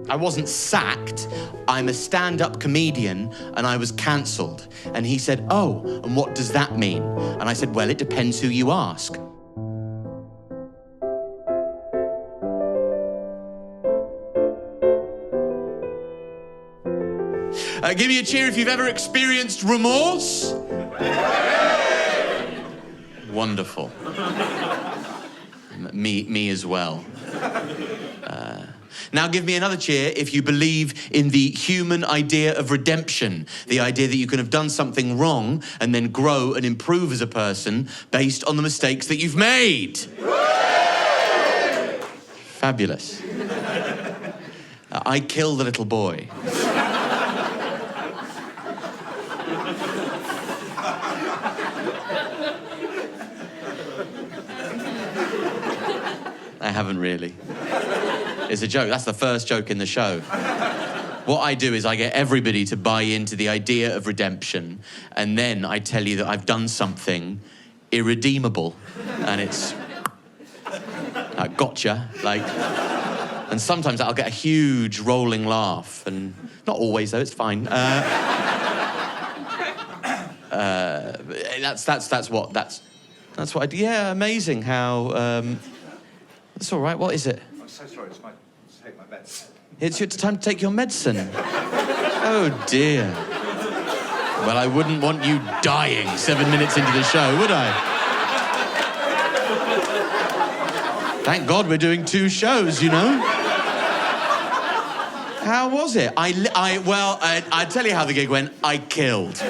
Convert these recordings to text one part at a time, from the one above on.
I wasn't sacked. I'm a stand-up comedian and I was cancelled. And he said, oh, and what does that mean? And I said, well, it depends who you ask. Give me a cheer if you've ever experienced remorse. Wonderful. Me as well. Now give me another cheer if you believe in the human idea of redemption, the idea that you can have done something wrong and then grow and improve as a person based on the mistakes that you've made. Fabulous. I killed a little boy. I haven't really. It's a joke. That's the first joke in the show. What I do is I get everybody to buy into the idea of redemption, and then I tell you that I've done something irredeemable, and it's gotcha, like. And sometimes I'll get a huge rolling laugh, and not always though. It's fine. That's what I do. Yeah, amazing how. That's all right. What is it? I'm so sorry. It's time to take my meds. It's your time to take your medicine. Oh, dear. Well, I wouldn't want you dying 7 minutes into the show, would I? Thank God we're doing 2 shows, you know? How was it? I tell you how the gig went. I killed.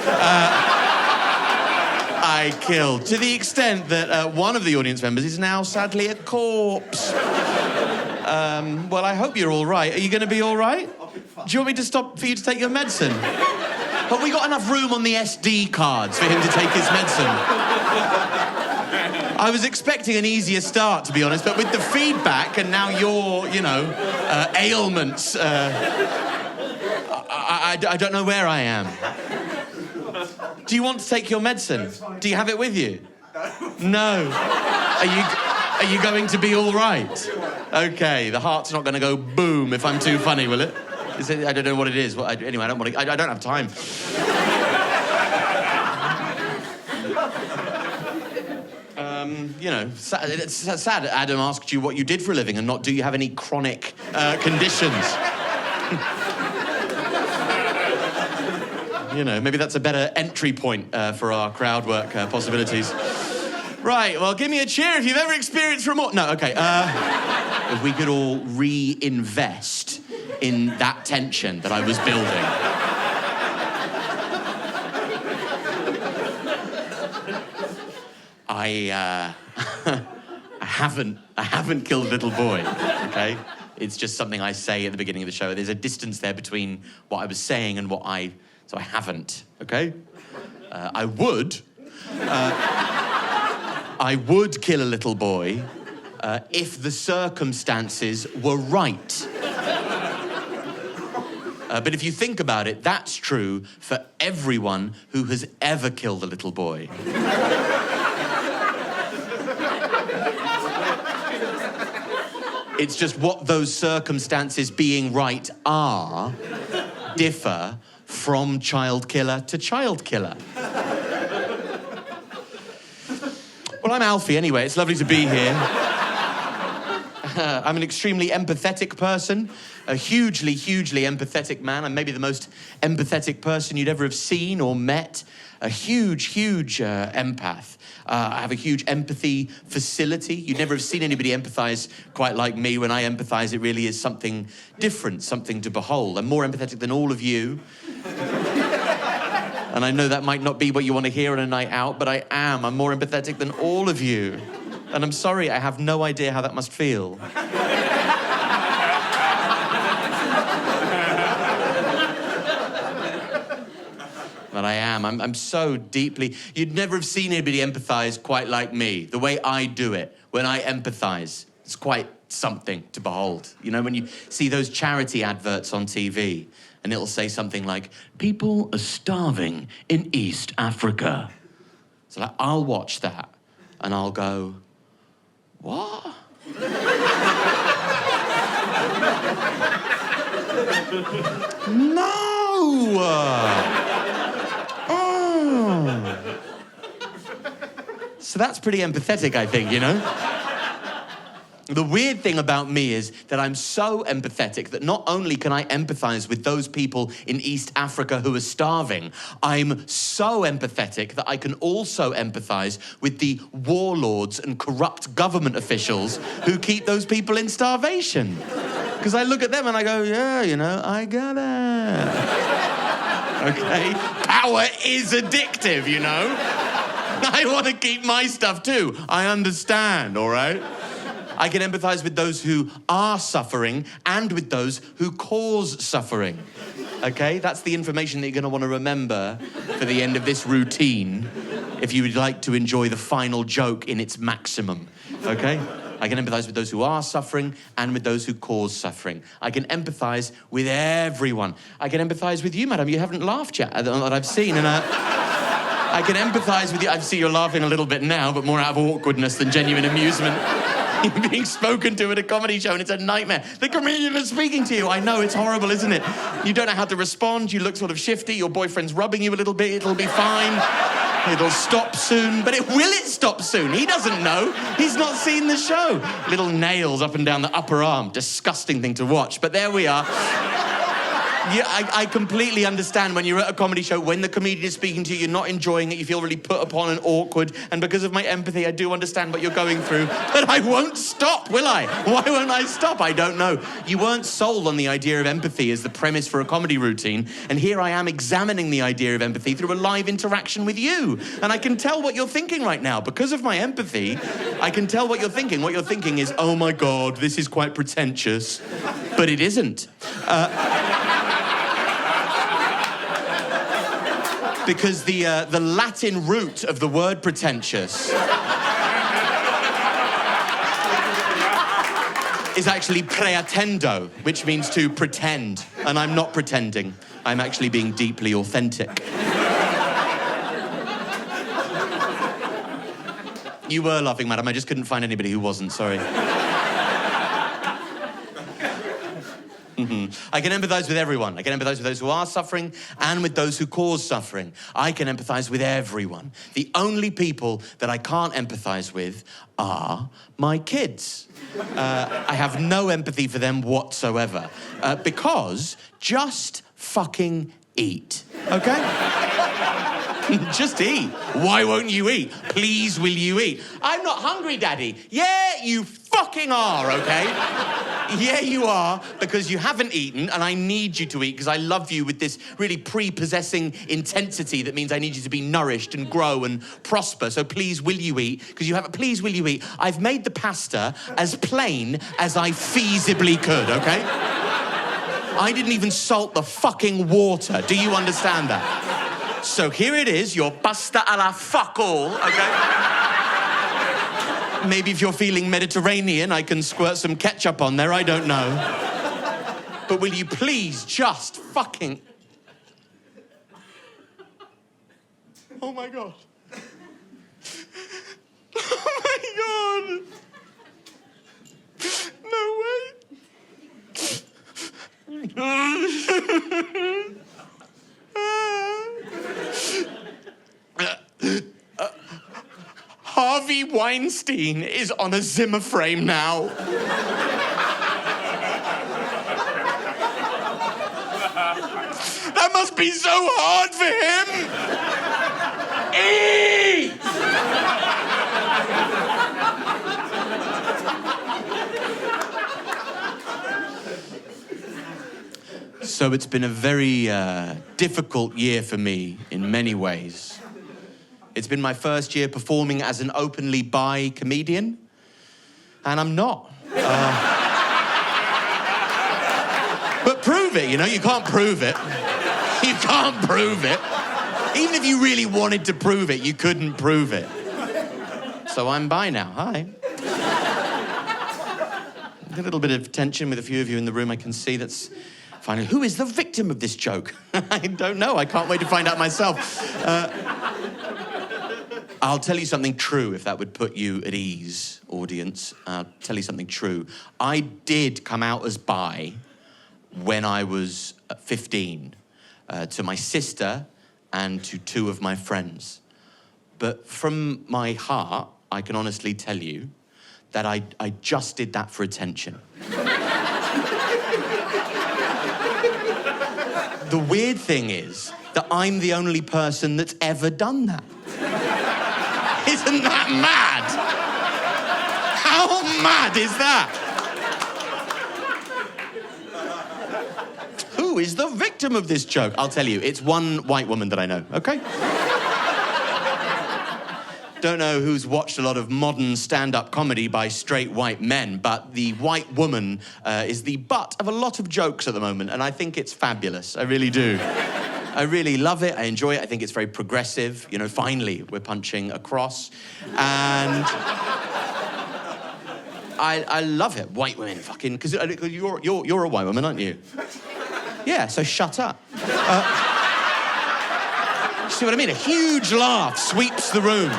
I killed. To the extent that one of the audience members is now sadly a corpse. Well, I hope you're all right. Are you going to be all right? Do you want me to stop for you to take your medicine? But we got enough room on the SD cards for him to take his medicine. I was expecting an easier start, to be honest, but with the feedback and now your, ailments, I don't know where I am. Do you want to take your medicine? Do you have it with you? No. Are you going to be all right? Okay, the heart's not going to go boom if I'm too funny, will it? I don't know what it is. Anyway, I don't have time. It's sad Adam asked you what you did for a living and not do you have any chronic conditions. Maybe that's a better entry point for our Crowdwork possibilities. Right, well, give me a cheer if you've ever experienced remorse. No, okay. If we could all reinvest in that tension that I was building. I haven't killed a little boy, okay? It's just something I say at the beginning of the show. There's a distance there between what I was saying and so I haven't, okay? I would kill a little boy if the circumstances were right. But if you think about it, that's true for everyone who has ever killed a little boy. It's just what those circumstances being right are differ from child killer to child killer. Well, I'm Alfie anyway. It's lovely to be here. I'm an extremely empathetic person, a hugely, hugely empathetic man. I'm maybe the most empathetic person you'd ever have seen or met. A huge, huge empath. I have a huge empathy facility. You'd never have seen anybody empathize quite like me. When I empathize, it really is something different, something to behold. I'm more empathetic than all of you. And I know that might not be what you want to hear on a night out, but I am. I'm more empathetic than all of you. And I'm sorry, I have no idea how that must feel. But I am. I'm so deeply... You'd never have seen anybody empathize quite like me. The way I do it, when I empathize, it's quite something to behold. You know, when you see those charity adverts on TV, and it'll say something like, people are starving in East Africa. So like, I'll watch that, and I'll go, what? No! Oh. So that's pretty empathetic, I think, you know? The weird thing about me is that I'm so empathetic that not only can I empathize with those people in East Africa who are starving, I'm so empathetic that I can also empathize with the warlords and corrupt government officials who keep those people in starvation. Because I look at them and I go, yeah, you know, I get it. Okay? Power is addictive, you know? I want to keep my stuff too. I understand, all right? I can empathize with those who are suffering and with those who cause suffering. Okay? That's the information that you're going to want to remember for the end of this routine if you would like to enjoy the final joke in its maximum. Okay? I can empathize with those who are suffering and with those who cause suffering. I can empathize with everyone. I can empathize with you, madam. You haven't laughed yet, that I've seen. And I can empathize with you. I see you're laughing a little bit now, but more out of awkwardness than genuine amusement. You're being spoken to at a comedy show and it's a nightmare. The comedian is speaking to you. I know, it's horrible, isn't it? You don't know how to respond. You look sort of shifty. Your boyfriend's rubbing you a little bit. It'll be fine. It'll stop soon. But will it stop soon? He doesn't know. He's not seen the show. Little nails up and down the upper arm. Disgusting thing to watch. But there we are. Yeah, I completely understand when you're at a comedy show, when the comedian is speaking to you, you're not enjoying it, you feel really put upon and awkward, and because of my empathy, I do understand what you're going through, but I won't stop, will I? Why won't I stop? I don't know. You weren't sold on the idea of empathy as the premise for a comedy routine, and here I am examining the idea of empathy through a live interaction with you, and I can tell what you're thinking right now. Because of my empathy, I can tell what you're thinking. What you're thinking is, oh my God, this is quite pretentious, but it isn't. Because the Latin root of the word pretentious is actually pretendo, which means to pretend. And I'm not pretending. I'm actually being deeply authentic. You were laughing, madam. I just couldn't find anybody who wasn't, sorry. I can empathize with everyone. I can empathize with those who are suffering and with those who cause suffering. I can empathize with everyone. The only people that I can't empathize with are my kids. I have no empathy for them whatsoever. Because just fucking eat, okay? Just eat. Why won't you eat? Please, will you eat? I'm not hungry, Daddy. Yeah, you fucking are, okay? Yeah, you are, because you haven't eaten, and I need you to eat, because I love you with this really prepossessing intensity that means I need you to be nourished and grow and prosper. So please, will you eat? Because you haven't. Please, will you eat? I've made the pasta as plain as I feasibly could, okay? I didn't even salt the fucking water. Do you understand that? So here it is, your pasta a la fuck all, okay? Maybe if you're feeling Mediterranean, I can squirt some ketchup on there, I don't know. But will you please just fucking... Oh my God. Oh my God. No way. Harvey Weinstein is on a Zimmer frame now. That must be so hard for him. Eat! So it's been a very difficult year for me in many ways. It's been my first year performing as an openly bi comedian, and I'm not. But prove it, you know, you can't prove it. You can't prove it. Even if you really wanted to prove it, you couldn't prove it. So I'm bi now, hi. A little bit of tension with a few of you in the room, I can see. That's fine. Who is the victim of this joke? I don't know, I can't wait to find out myself. I'll tell you something true, if that would put you at ease, audience. I'll tell you something true. I did come out as bi when I was 15 to my sister and to 2 of my friends. But from my heart, I can honestly tell you that I just did that for attention. The weird thing is that I'm the only person that's ever done that. Isn't that mad? How mad is that? Who is the victim of this joke? I'll tell you, it's one white woman that I know, okay? Don't know who's watched a lot of modern stand-up comedy by straight white men, but the white woman is the butt of a lot of jokes at the moment, and I think it's fabulous. I really do. I really love it. I enjoy it. I think it's very progressive. You know, finally, we're punching across. And I love it. White women, fucking... Because you're a white woman, aren't you? Yeah, so shut up. See what I mean? A huge laugh sweeps the room.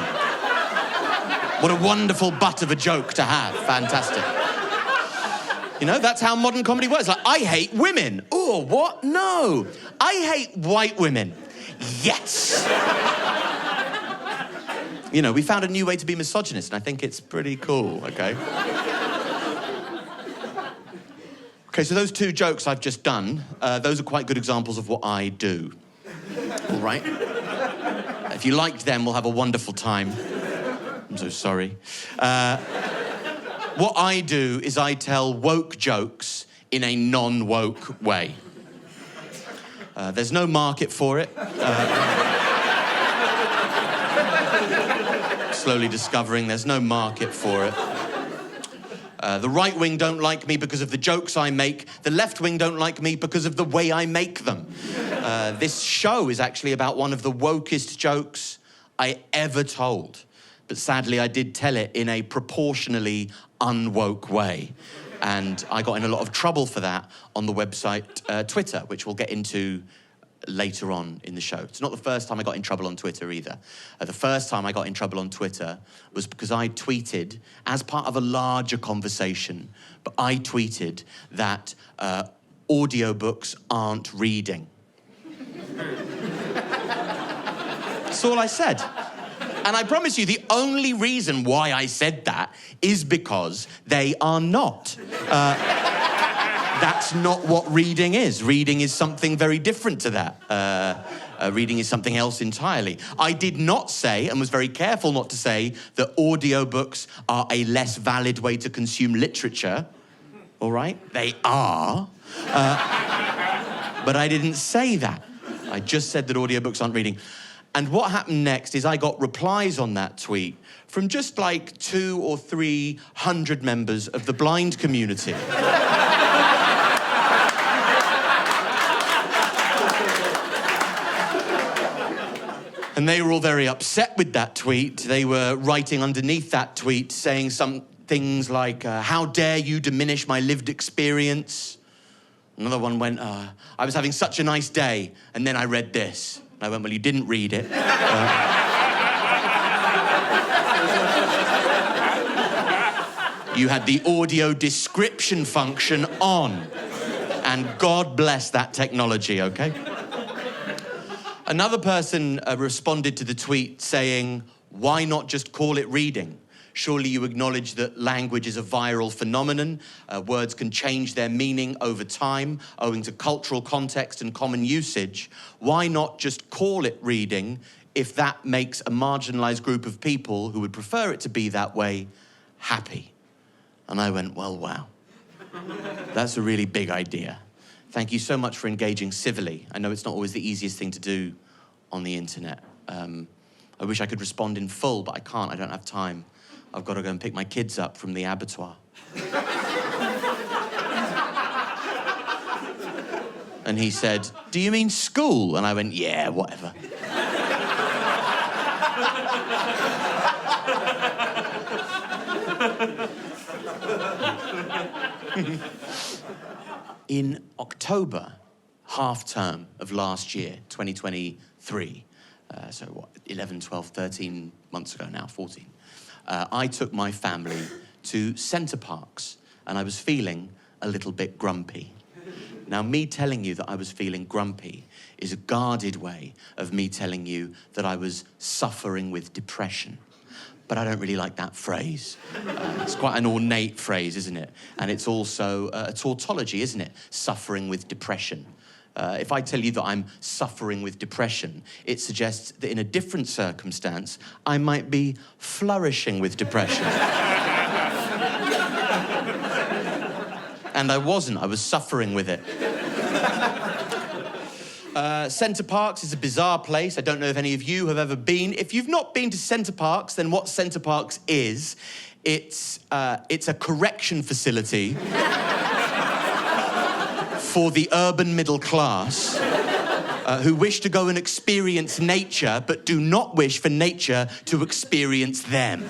What a wonderful butt of a joke to have. Fantastic. You know, that's how modern comedy works. Like, I hate women. Oh, what? No. I hate white women. Yes. You know, we found a new way to be misogynist, and I think it's pretty cool, okay? Okay, so those 2 jokes I've just done, those are quite good examples of what I do. All right? If you liked them, we'll have a wonderful time. I'm so sorry. What I do is I tell woke jokes in a non-woke way. There's no market for it. Slowly discovering there's no market for it. The right wing don't like me because of the jokes I make. The left wing don't like me because of the way I make them. This show is actually about one of the wokest jokes I ever told. But sadly, I did tell it in a proportionally unwoke way. And I got in a lot of trouble for that on the website Twitter, which we'll get into later on in the show. It's not the first time I got in trouble on Twitter either. The first time I got in trouble on Twitter was because I tweeted, as part of a larger conversation, but I tweeted that audiobooks aren't reading. That's all I said. And I promise you, the only reason why I said that is because they are not. That's not what reading is. Reading is something very different to that. Reading is something else entirely. I did not say, and was very careful not to say, that audiobooks are a less valid way to consume literature. All right? They are. But I didn't say that. I just said that audiobooks aren't reading. And what happened next is I got replies on that tweet from just like 200 or 300 members of the blind community. And they were all very upset with that tweet. They were writing underneath that tweet saying some things like, how dare you diminish my lived experience? Another one went, I was having such a nice day, and then I read this. And I went, well, you didn't read it. You had the audio description function on. And God bless that technology, okay? Another person responded to the tweet saying, why not just call it reading? Surely you acknowledge that language is a viral phenomenon. Words can change their meaning over time, owing to cultural context and common usage. Why not just call it reading if that makes a marginalized group of people who would prefer it to be that way happy? And I went, well, wow. That's a really big idea. Thank you so much for engaging civilly. I know it's not always the easiest thing to do on the internet. I wish I could respond in full, but I can't. I don't have time. I've got to go and pick my kids up from the abattoir. And he said, do you mean school? And I went, yeah, whatever. In October, half term of last year, 2023, so what, 11, 12, 13 months ago now, 14, I took my family to Center Parcs, and I was feeling a little bit grumpy. Now, me telling you that I was feeling grumpy is a guarded way of me telling you that I was suffering with depression. But I don't really like that phrase. It's quite an ornate phrase, isn't it? And it's also a tautology, isn't it? Suffering with depression. If I tell you that I'm suffering with depression, it suggests that in a different circumstance, I might be flourishing with depression. And I wasn't, I was suffering with it. Centre Parks is a bizarre place. I don't know if any of you have ever been. If you've not been to Centre Parks, then what Centre Parks is, it's a correction facility for the urban middle class who wish to go and experience nature, but do not wish for nature to experience them.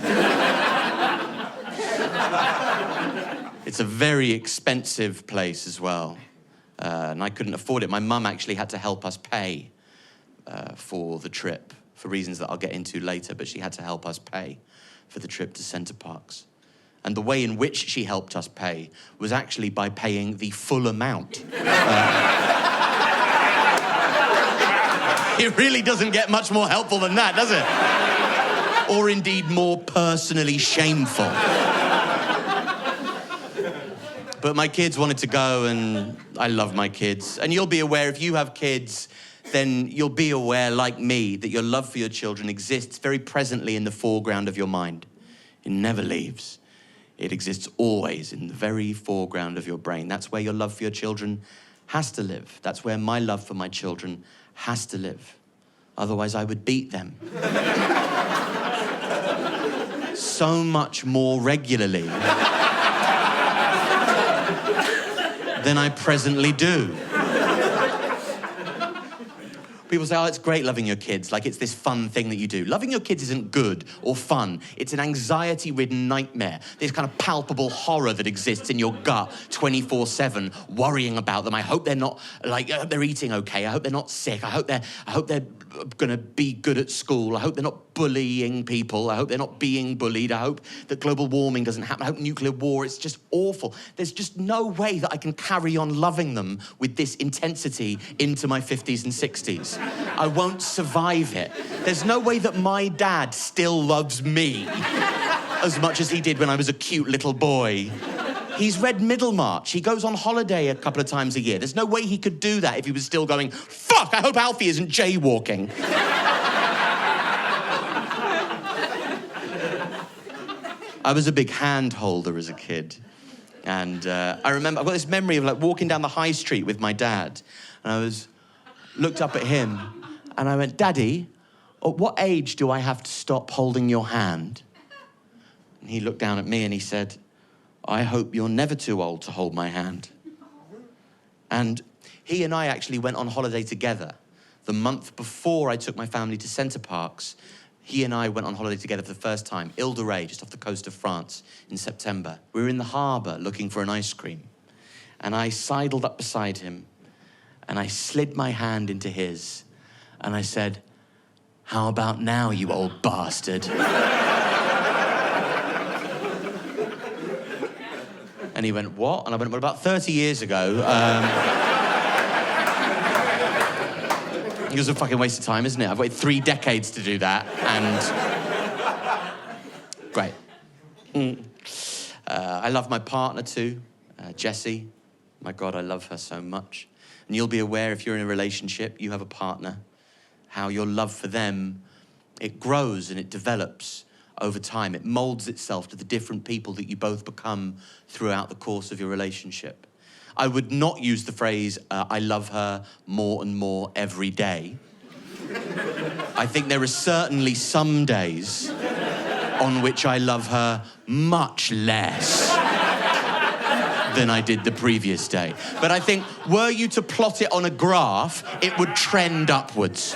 It's a very expensive place as well. And I couldn't afford it. My mum actually had to help us pay for the trip, for reasons that I'll get into later, but she had to help us pay for the trip to Centre Parks. And the way in which she helped us pay was actually by paying the full amount. It really doesn't get much more helpful than that, does it? Or indeed more personally shameful. But my kids wanted to go, and I love my kids. And you'll be aware, if you have kids, then you'll be aware, like me, that your love for your children exists very presently in the foreground of your mind. It never leaves. It exists always in the very foreground of your brain. That's where your love for your children has to live. That's where my love for my children has to live. Otherwise, I would beat them. So much more regularly than I presently do. People say, oh, it's great loving your kids, like it's this fun thing that you do. Loving your kids isn't good or fun. It's an anxiety-ridden nightmare. This kind of palpable horror that exists in your gut 24/7, worrying about them. I hope they're not, I hope they're eating okay. I hope they're not sick. I hope they're gonna be good at school. I hope they're not bullying people. I hope they're not being bullied. I hope that global warming doesn't happen. I hope nuclear war, it's just awful. There's just no way that I can carry on loving them with this intensity into my 50s and 60s. I won't survive it. There's no way that my dad still loves me as much as he did when I was a cute little boy. He's read Middlemarch. He goes on holiday a couple of times a year. There's no way he could do that if he was still going, fuck, I hope Alfie isn't jaywalking. I was a big hand holder as a kid. And I remember, I've got this memory of like walking down the high street with my dad. And I looked up at him and I went, Daddy, at what age do I have to stop holding your hand? And he looked down at me and he said, I hope you're never too old to hold my hand. And he and I actually went on holiday together. The month before I took my family to Centre Parks, he and I went on holiday together for the first time, Ile de Ré, just off the coast of France, in September. We were in the harbour looking for an ice cream. And I sidled up beside him and I slid my hand into his and I said, how about now, you old bastard? And he went, what? And I went, well, about 30 years ago, it was a fucking waste of time, isn't it? I've waited 3 decades to do that, and great. I love my partner too, Jessie. My God, I love her so much. And you'll be aware if you're in a relationship, you have a partner, how your love for them, it grows and it develops over time. It molds itself to the different people that you both become throughout the course of your relationship. I would not use the phrase, I love her more and more every day. I think there are certainly some days on which I love her much less than I did the previous day. But I think, were you to plot it on a graph, it would trend upwards.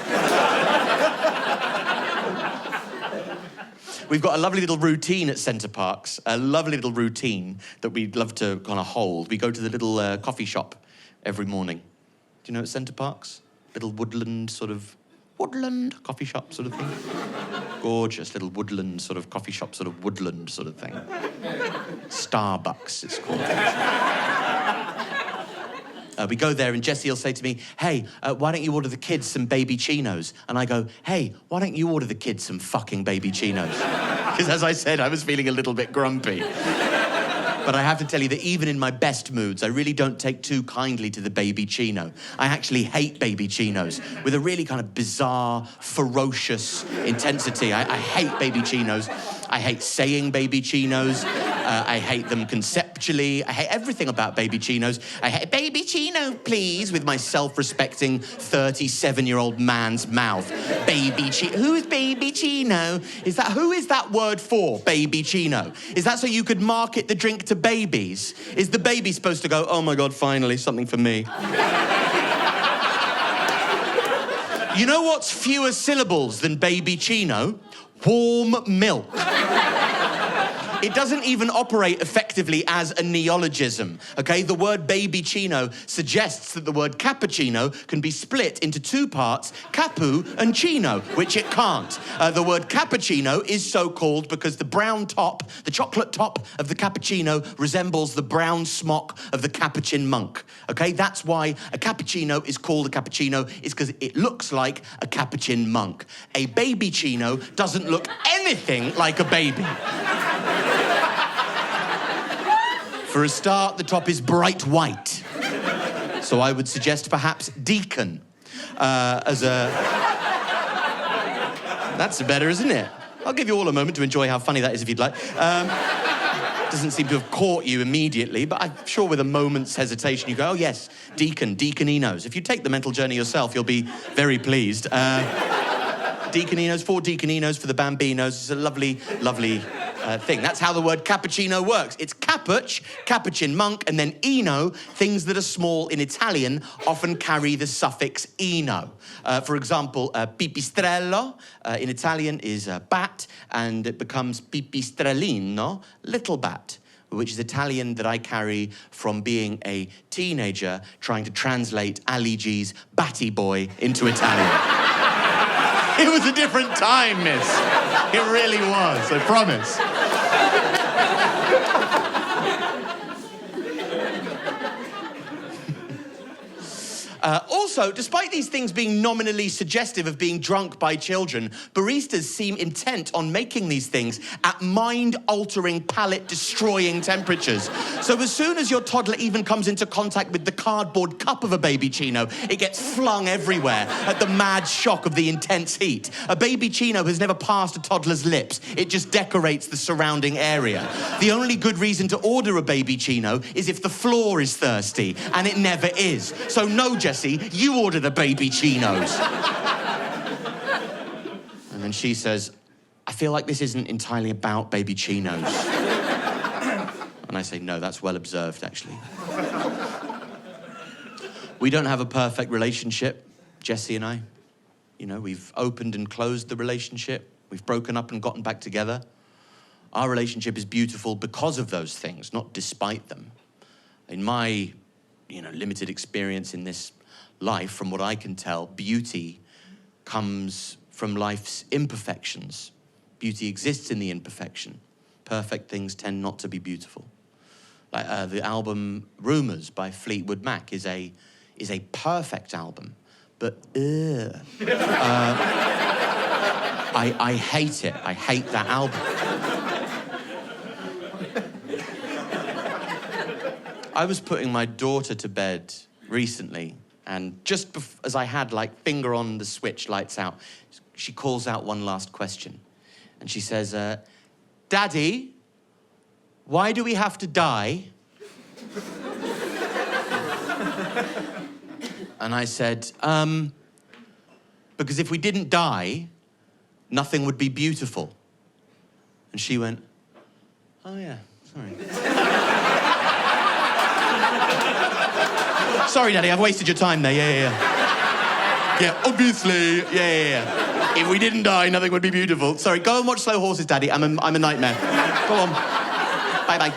We've got a lovely little routine at Centre Parks, a lovely little routine that we'd love to kind of hold. We go to the little coffee shop every morning. Do you know at Centre Parks? Little woodland coffee shop sort of thing. Gorgeous little woodland sort of coffee shop, sort of woodland sort of thing. Starbucks, it's called. we go there and Jessie will say to me, hey, why don't you order the kids some baby chinos? And I go, hey, why don't you order the kids some fucking baby chinos? Because as I said, I was feeling a little bit grumpy. But I have to tell you that even in my best moods, I really don't take too kindly to the baby chino. I actually hate baby chinos with a really kind of bizarre, ferocious intensity. I hate baby chinos. I hate saying baby chinos. I hate them conceptually. I hate everything about baby chinos. I hate baby chino, please, with my self-respecting 37-year-old man's mouth. Baby chino. Who is baby chino? Who is that word for, baby chino? Is that so you could market the drink to babies? Is the baby supposed to go, oh my God, finally, something for me? You know what's fewer syllables than baby chino? Warm milk. It doesn't even operate effectively as a neologism, okay? The word baby chino suggests that the word cappuccino can be split into two parts, capu and chino, which it can't. The word cappuccino is so called because the brown top, the chocolate top of the cappuccino resembles the brown smock of the Capuchin monk, okay? That's why a cappuccino is called a cappuccino, is because it looks like a Capuchin monk. A baby chino doesn't look anything like a baby. For a start, the top is bright white. So I would suggest perhaps deacon as a... That's better, isn't it? I'll give you all a moment to enjoy how funny that is if you'd like. Doesn't seem to have caught you immediately, but I'm sure with a moment's hesitation you go, oh yes, deacon, deaconinos. If you take the mental journey yourself, you'll be very pleased. Deaconinos, 4 deaconinos for the bambinos. It's a lovely, lovely... thing. That's how the word cappuccino works. It's capuch, Capuchin monk, and then ino, things that are small in Italian often carry the suffix ino. For example, pipistrello in Italian is bat, and it becomes pipistrellino, little bat, which is Italian that I carry from being a teenager trying to translate Ali G's Batty Boy into Italian. It was a different time, miss. It really was, I promise. Also, despite these things being nominally suggestive of being drunk by children, baristas seem intent on making these things at mind-altering, palate-destroying temperatures. So as soon as your toddler even comes into contact with the cardboard cup of a baby chino, it gets flung everywhere at the mad shock of the intense heat. A baby chino has never passed a toddler's lips. It just decorates the surrounding area. The only good reason to order a baby chino is if the floor is thirsty, and it never is. So no, Jessie, you order the baby chinos. And then she says, I feel like this isn't entirely about baby chinos. And I say, no, that's well observed, actually. We don't have a perfect relationship, Jessie and I. You know, we've opened and closed the relationship. We've broken up and gotten back together. Our relationship is beautiful because of those things, not despite them. In my, limited experience in this life, from what I can tell, beauty comes from life's imperfections. Beauty exists in the imperfection. Perfect things tend not to be beautiful. Like the album Rumours by Fleetwood Mac is a perfect album, but I hate it. I hate that album. I was putting my daughter to bed recently, and just as I had, finger on the switch, lights out, she calls out one last question. And she says, Daddy, why do we have to die? And I said, because if we didn't die, nothing would be beautiful. And she went, oh yeah, sorry. Sorry, Daddy, I've wasted your time there. Yeah. Yeah, obviously. Yeah. If we didn't die, nothing would be beautiful. Sorry, go and watch Slow Horses, Daddy. I'm a nightmare. Go on. Bye-bye.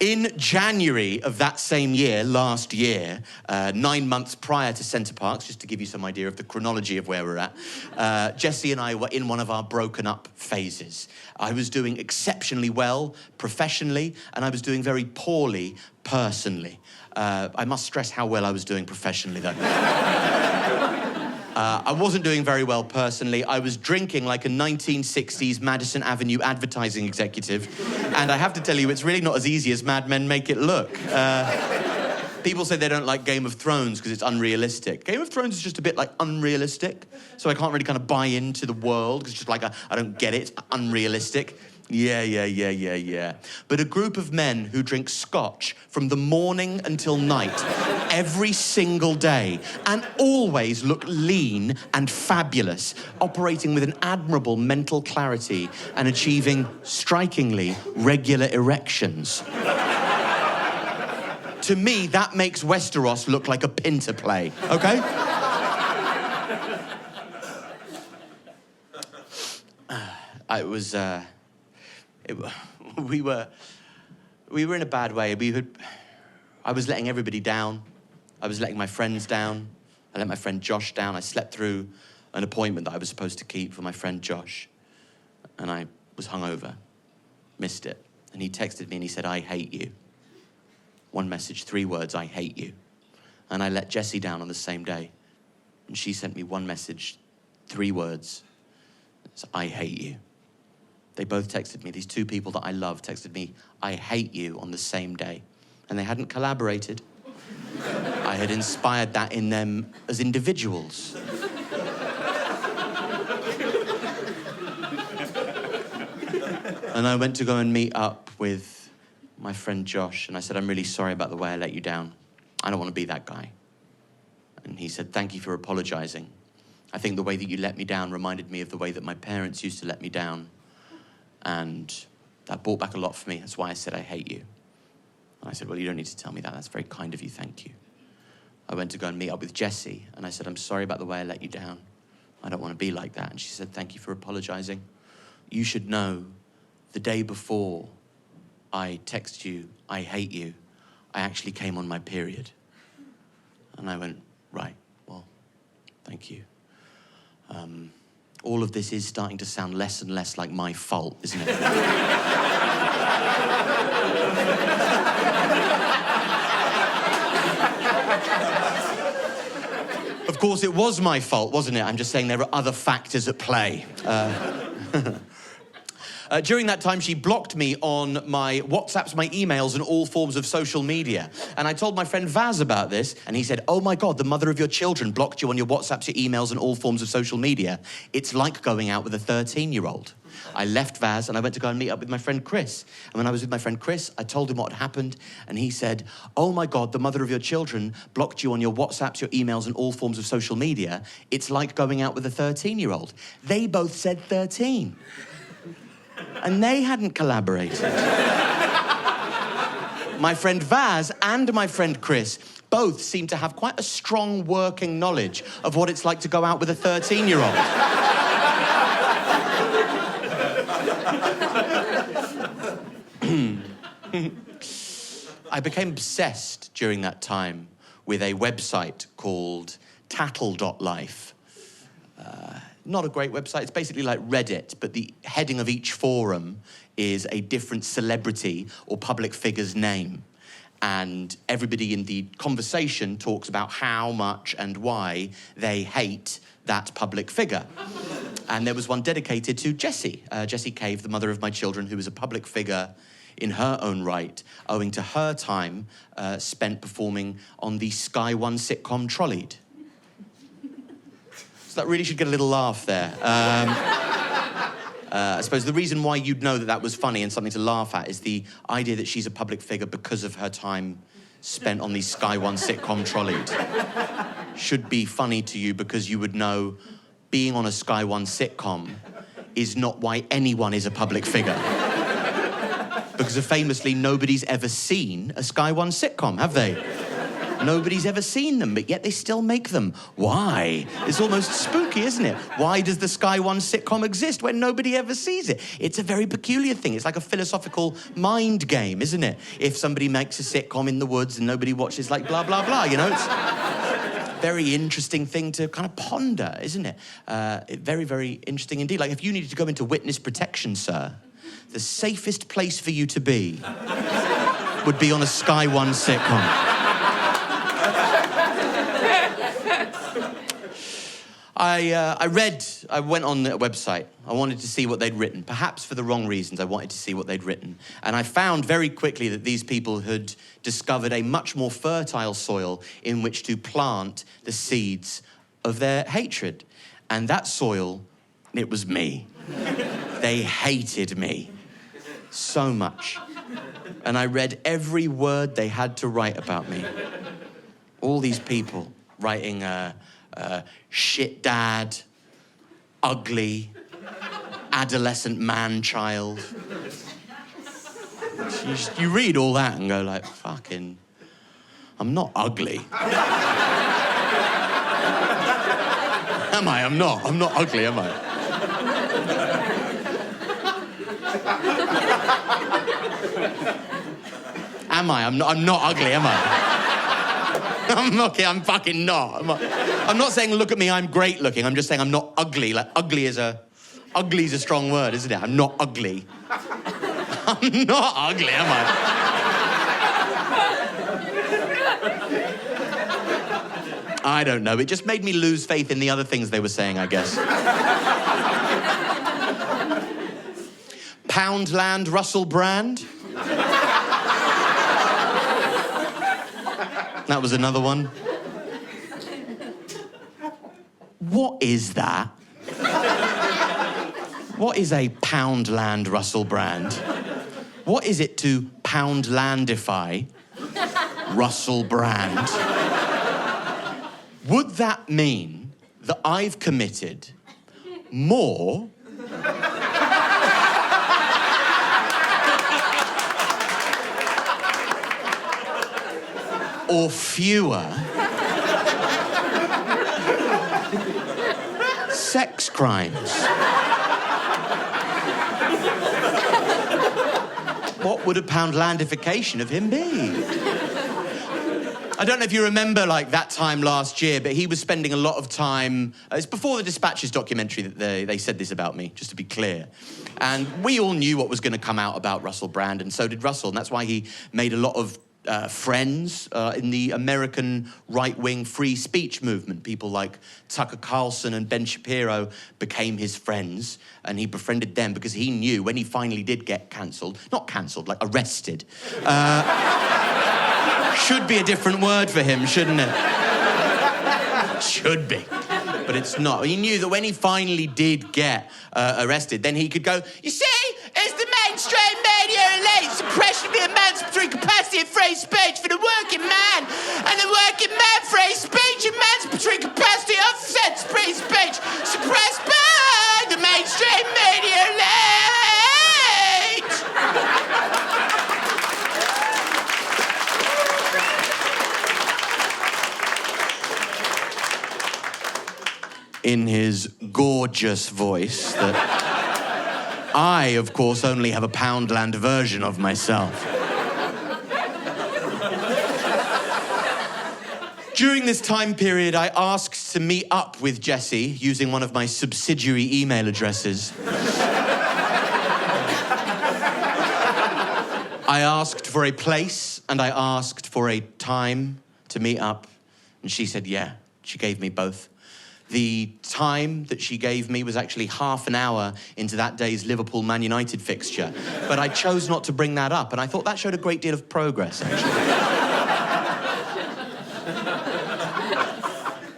In January of that same year, last year, 9 months prior to Centre Parks, just to give you some idea of the chronology of where we're at, Jessie and I were in one of our broken up phases. I was doing exceptionally well professionally, and I was doing very poorly personally. I must stress how well I was doing professionally, though. I wasn't doing very well personally. I was drinking like a 1960s Madison Avenue advertising executive. And I have to tell you, it's really not as easy as Mad Men make it look. People say they don't like Game of Thrones because it's unrealistic. Game of Thrones is just a bit like unrealistic. So I can't really kind of buy into the world because it's just like, I don't get it. It's unrealistic. Yeah. But a group of men who drink scotch from the morning until night, every single day, and always look lean and fabulous, operating with an admirable mental clarity and achieving strikingly regular erections. To me, that makes Westeros look like a Pinter play, okay? We were in a bad way. I was letting everybody down. I was letting my friends down. I let my friend Josh down. I slept through an appointment that I was supposed to keep for my friend Josh. And I was hungover, missed it. And he texted me and he said, I hate you. One message, 3 words, I hate you. And I let Jessie down on the same day. And she sent me one message, 3 words. It's, I hate you. They both texted me, these 2 people that I love texted me, I hate you, on the same day. And they hadn't collaborated. I had inspired that in them as individuals. And I went to go and meet up with my friend Josh, and I said, I'm really sorry about the way I let you down. I don't want to be that guy. And he said, thank you for apologizing. I think the way that you let me down reminded me of the way that my parents used to let me down. And that brought back a lot for me. That's why I said, I hate you. And I said, well, you don't need to tell me that. That's very kind of you, thank you. I went to go and meet up with Jessie, and I said, I'm sorry about the way I let you down. I don't want to be like that. And she said, thank you for apologizing. You should know, the day before I text you, I hate you, I actually came on my period. And I went, right, well, thank you. All of this is starting to sound less and less like my fault, isn't it? Of course, it was my fault, wasn't it? I'm just saying there are other factors at play. During that time, she blocked me on my WhatsApps, my emails, and all forms of social media. And I told my friend Vaz about this, and he said, oh my God, the mother of your children blocked you on your WhatsApps, your emails, and all forms of social media. It's like going out with a 13-year-old. I left Vaz, and I went to go and meet up with my friend Chris. And when I was with my friend Chris, I told him what had happened, and he said, oh my God, the mother of your children blocked you on your WhatsApps, your emails, and all forms of social media. It's like going out with a 13-year-old. They both said 13. And they hadn't collaborated. My friend Vaz and my friend Chris both seem to have quite a strong working knowledge of what it's like to go out with a 13-year-old. I became obsessed during that time with a website called tattle.life. Not a great website. It's basically like Reddit, but the heading of each forum is a different celebrity or public figure's name. And everybody in the conversation talks about how much and why they hate that public figure. And there was one dedicated to Jessie. Jessie Cave, the mother of my children, who was a public figure in her own right, owing to her time spent performing on the Sky One sitcom Trolleyed. That really should get a little laugh there. I suppose the reason why you'd know that that was funny and something to laugh at is the idea that she's a public figure because of her time spent on the Sky One sitcom Trolleyed. Should be funny to you because you would know being on a Sky One sitcom is not why anyone is a public figure. Because famously, nobody's ever seen a Sky One sitcom, have they? Nobody's ever seen them, but yet they still make them. Why? It's almost spooky, isn't it? Why does the Sky One sitcom exist when nobody ever sees it? It's a very peculiar thing. It's like a philosophical mind game, isn't it? If somebody makes a sitcom in the woods and nobody watches, like, blah, blah, blah, you know? It's a very interesting thing to kind of ponder, isn't it? Very, very interesting indeed. Like, if you needed to go into witness protection, sir, the safest place for you to be would be on a Sky One sitcom. I went on their website. I wanted to see what they'd written. Perhaps for the wrong reasons, I wanted to see what they'd written. And I found very quickly that these people had discovered a much more fertile soil in which to plant the seeds of their hatred. And that soil, it was me. They hated me so much. And I read every word they had to write about me. All these people writing, shit dad, ugly, adolescent man-child. You read all that and go like, fucking, I'm not ugly. Am I? I'm not ugly, am I? Am I? I'm not ugly, am I? I'm fucking not. I'm not saying, look at me, I'm great looking. I'm just saying I'm not ugly. Like, ugly is a strong word, isn't it? I'm not ugly. I'm not ugly, am I? I don't know. It just made me lose faith in the other things they were saying, I guess. Poundland Russell Brand. That was another one. What is that? What is a Poundland Russell Brand? What is it to Poundlandify Russell Brand? Would that mean that I've committed more or fewer sex crimes? What would a Poundlandification of him be? I don't know if you remember, like, that time last year, but he was spending a lot of time... it's before the Dispatches documentary that they said this about me, just to be clear. And we all knew what was going to come out about Russell Brand, and so did Russell, and that's why he made a lot of friends in the American right-wing free speech movement. People like Tucker Carlson and Ben Shapiro became his friends, and he befriended them because he knew when he finally did get cancelled, not cancelled, like arrested. Should be a different word for him, shouldn't it? Should be. But it's not. He knew that when he finally did get arrested, then he could go, you see, it's the mainstream media elite suppression of the emancipatory capacity of free speech for the working man, and the working man free speech emancipatory capacity offsets free speech suppressed by the mainstream media elite. In his gorgeous voice that I, of course, only have a Poundland version of myself. During this time period, I asked to meet up with Jesse using one of my subsidiary email addresses. I asked for a place and I asked for a time to meet up, and she said yeah. She gave me both. The time that she gave me was actually half an hour into that day's Liverpool-Man United fixture. But I chose not to bring that up, and I thought that showed a great deal of progress, actually.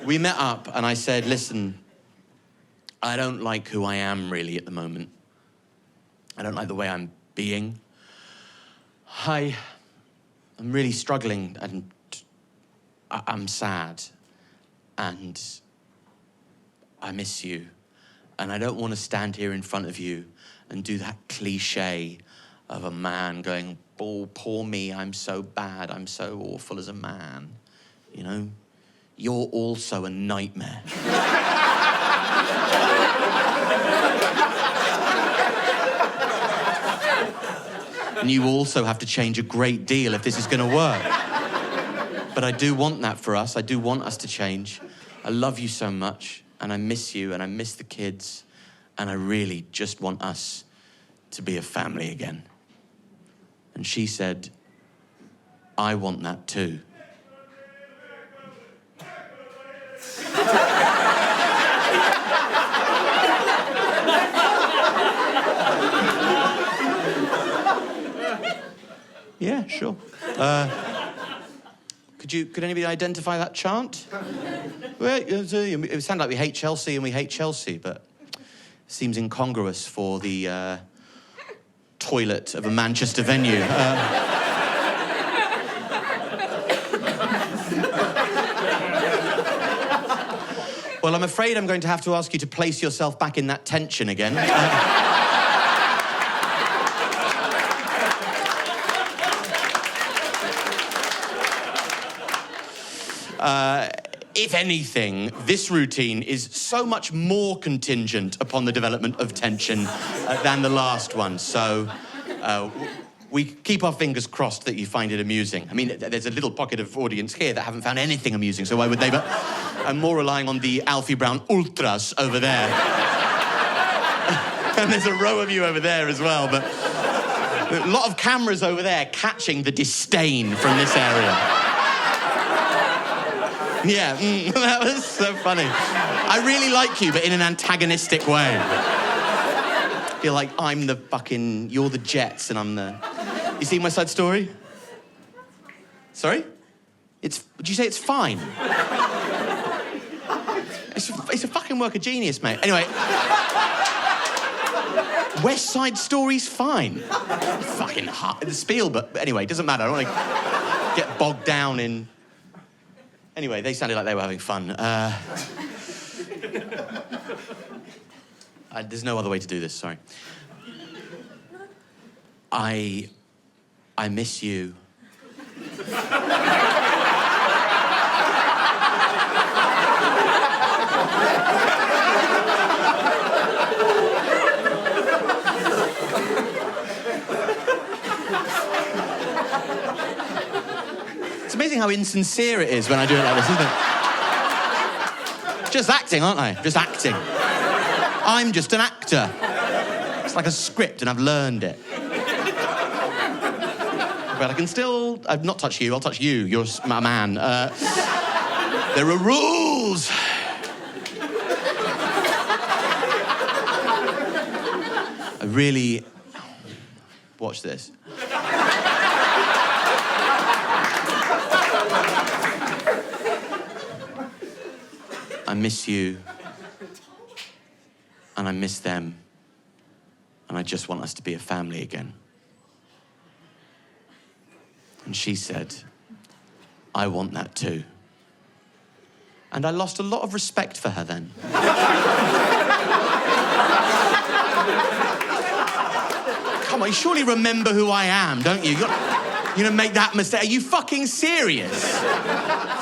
We met up, and I said, listen, I don't like who I am, really, at the moment. I don't like the way I'm being. I'm really struggling, and I'm sad, and I miss you, and I don't want to stand here in front of you and do that cliche of a man going, oh, poor me, I'm so bad, I'm so awful as a man. you know, you're also a nightmare. And you also have to change a great deal if this is going to work. But I do want that for us. I do want us to change. I love you so much, and I miss you, and I miss the kids, and I really just want us to be a family again. And she said, I want that too. Yeah, sure. Could anybody identify that chant? Well, it sounded like we hate Chelsea and we hate Chelsea, but it seems incongruous for the toilet of a Manchester venue. Well, I'm afraid I'm going to have to ask you to place yourself back in that tension again. If anything, this routine is so much more contingent upon the development of tension than the last one. So we keep our fingers crossed that you find it amusing. I mean, there's a little pocket of audience here that haven't found anything amusing, so why would they? But I'm more relying on the Alfie Brown ultras over there. And there's a row of you over there as well, but a lot of cameras over there catching the disdain from this area. Yeah, that was so funny. I really like you, but in an antagonistic way. I feel like you're the Jets and I'm the... You see my side story? Sorry? Would you say it's fine? It's a fucking work of genius, mate. Anyway. West Side Story's fine. Fucking hard. The spiel, but anyway, it doesn't matter. I don't want to get bogged down in... Anyway, they sounded like they were having fun. There's no other way to do this, sorry. I miss you. It's amazing how insincere it is when I do it like this, isn't it? Just acting, aren't I? Just acting. I'm just an actor. It's like a script and I've learned it. But I can still... I've not touched you, I'll touch you. You're a man. There are rules. I really... Watch this. I miss you, and I miss them, and I just want us to be a family again. And she said, I want that too. And I lost a lot of respect for her then. Come on, you surely remember who I am, don't you? You're gonna make that mistake. Are you fucking serious?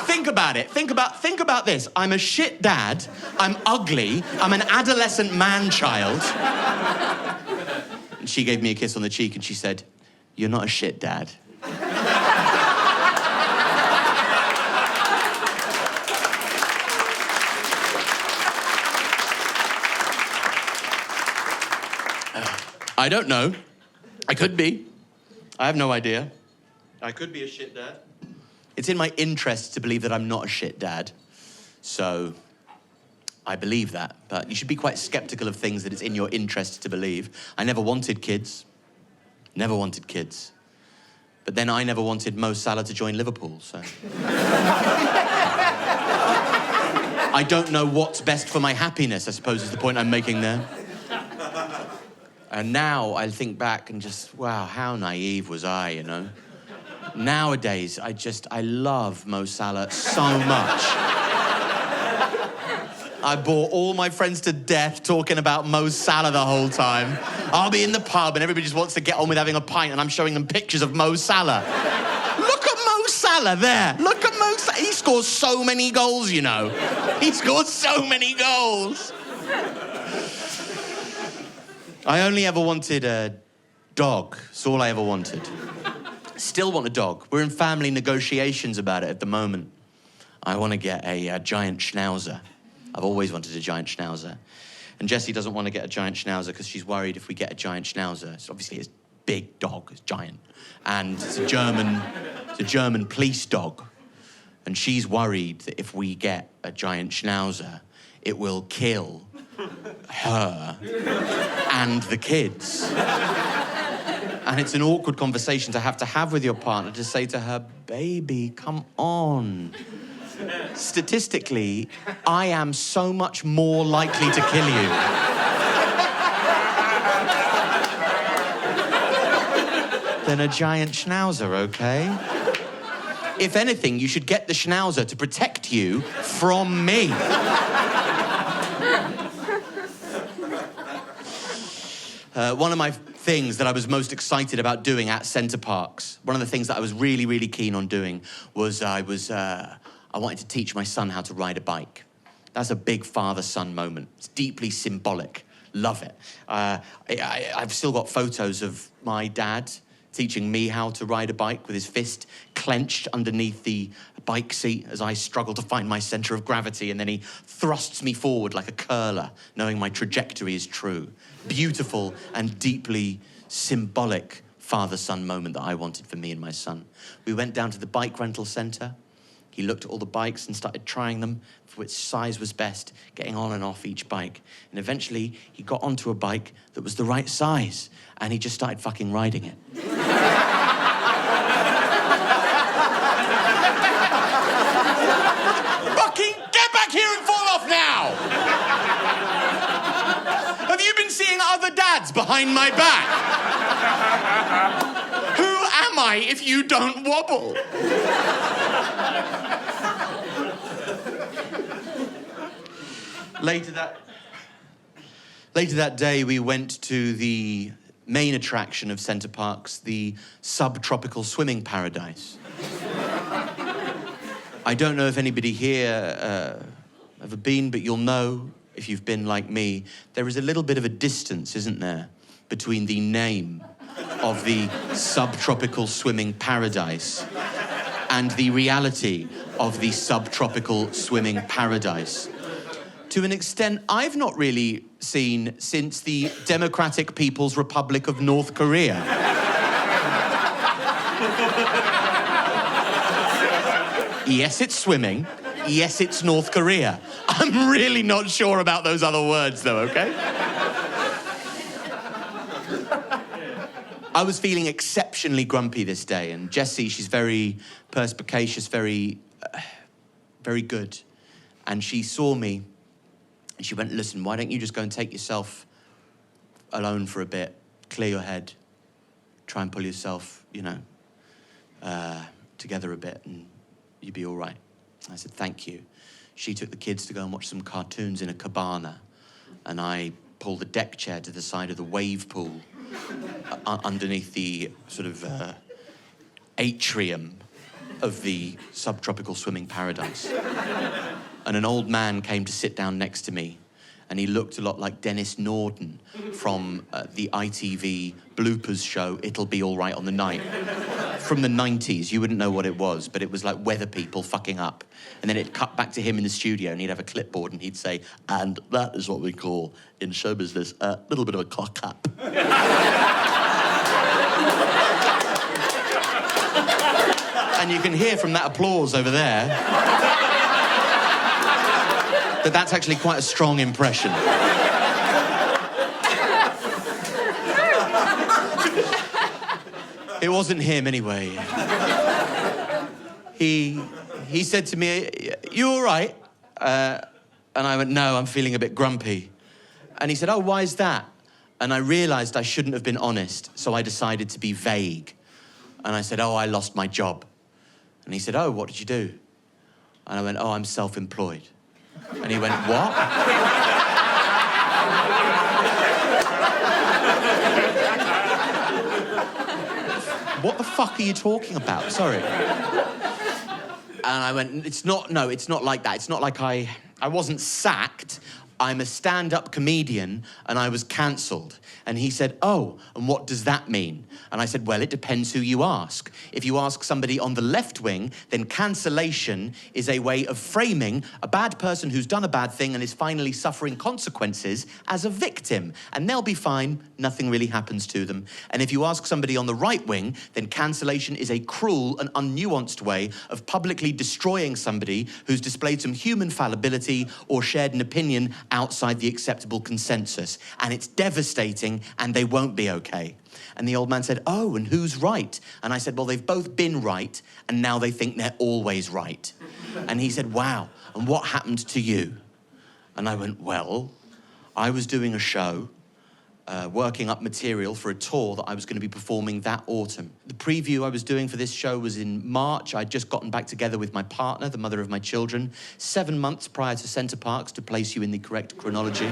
Think about it. Think about this. I'm a shit dad. I'm ugly. I'm an adolescent man-child. And she gave me a kiss on the cheek and she said, you're not a shit dad. I don't know. I could be. I have no idea. I could be a shit dad. It's in my interest to believe that I'm not a shit dad. So I believe that. But you should be quite skeptical of things that it's in your interest to believe. I never wanted kids. Never wanted kids. But then I never wanted Mo Salah to join Liverpool, so... I don't know what's best for my happiness, I suppose is the point I'm making there. And now I think back and just, wow, how naive was I, you know? Nowadays, I love Mo Salah so much. I bore all my friends to death talking about Mo Salah the whole time. I'll be in the pub and everybody just wants to get on with having a pint and I'm showing them pictures of Mo Salah. Look at Mo Salah! Salah there. Look at Mo Salah. He scores so many goals, you know. He scores so many goals. I only ever wanted a dog. That's all I ever wanted. Still want a dog. We're in family negotiations about it at the moment. I want to get a giant schnauzer. I've always wanted a giant schnauzer. And Jessie doesn't want to get a giant schnauzer because she's worried if we get a giant schnauzer, it's obviously it's big dog, it's giant. And it's a German police dog. And she's worried that if we get a giant schnauzer, it will kill her and the kids. And it's an awkward conversation to have with your partner, to say to her, baby, come on. Statistically, I am so much more likely to kill you. Than a giant schnauzer, okay? If anything, you should get the schnauzer to protect you from me. One of my things that I was most excited about doing at Center Parcs, one of the things that I was really, really keen on doing was I wanted to teach my son how to ride a bike. That's a big father-son moment. It's deeply symbolic. Love it. I've still got photos of my dad teaching me how to ride a bike with his fist clenched underneath the bike seat as I struggle to find my center of gravity, and then he thrusts me forward like a curler, knowing my trajectory is true. Beautiful and deeply symbolic father-son moment that I wanted for me and my son. We went down to the bike rental center. He looked at all the bikes and started trying them for which size was best, getting on and off each bike. And eventually, he got onto a bike that was the right size, and he just started fucking riding it. Fucking get back here and fall off now! Have you been seeing other dads behind my back? Who am I if you don't wobble? Later that day, we went to the main attraction of Center Parcs, the subtropical swimming paradise. I don't know if anybody here ever been, but you'll know, if you've been like me, there is a little bit of a distance, isn't there, between the name of the subtropical swimming paradise and the reality of the subtropical swimming paradise. To an extent I've not really seen since the Democratic People's Republic of North Korea. Yes, it's swimming. Yes, it's North Korea. I'm really not sure about those other words, though, okay? I was feeling exceptionally grumpy this day, and Jessie, she's very perspicacious, very good. And she saw me, and she went, listen, why don't you just go and take yourself alone for a bit, clear your head, try and pull yourself, together a bit, and you'll be all right. I said, thank you. She took the kids to go and watch some cartoons in a cabana, and I pulled the deck chair to the side of the wave pool underneath the sort of atrium of the subtropical swimming paradise. And an old man came to sit down next to me, and he looked a lot like Dennis Norden from the ITV bloopers show, It'll Be All Right on the Night. From the 90s, you wouldn't know what it was, but it was like weather people fucking up. And then it'd cut back to him in the studio, and he'd have a clipboard, and he'd say, and that is what we call, in show business, a little bit of a cock-up. And you can hear from that applause over there that that's actually quite a strong impression. It wasn't him, anyway. He said to me, you all right? And I went, no, I'm feeling a bit grumpy. And he said, oh, why is that? And I realized I shouldn't have been honest, so I decided to be vague. And I said, oh, I lost my job. And he said, oh, what did you do? And I went, oh, I'm self-employed. And he went, what? what the fuck are you talking about? Sorry. And I went, it's not like that. It's not like I wasn't sacked. I'm a stand-up comedian and I was cancelled. And he said, oh, and what does that mean? And I said, well, it depends who you ask. If you ask somebody on the left wing, then cancellation is a way of framing a bad person who's done a bad thing and is finally suffering consequences as a victim. And they'll be fine, nothing really happens to them. And if you ask somebody on the right wing, then cancellation is a cruel and unnuanced way of publicly destroying somebody who's displayed some human fallibility or shared an opinion outside the acceptable consensus. And it's devastating and they won't be okay. And the old man said, oh, and who's right? And I said, well, they've both been right and now they think they're always right. And he said, wow, and what happened to you? And I went, well, I was doing a show, working up material for a tour that I was going to be performing that autumn. The preview I was doing for this show was in March. I'd just gotten back together with my partner, the mother of my children, 7 months prior to Centre Parks, to place you in the correct chronology.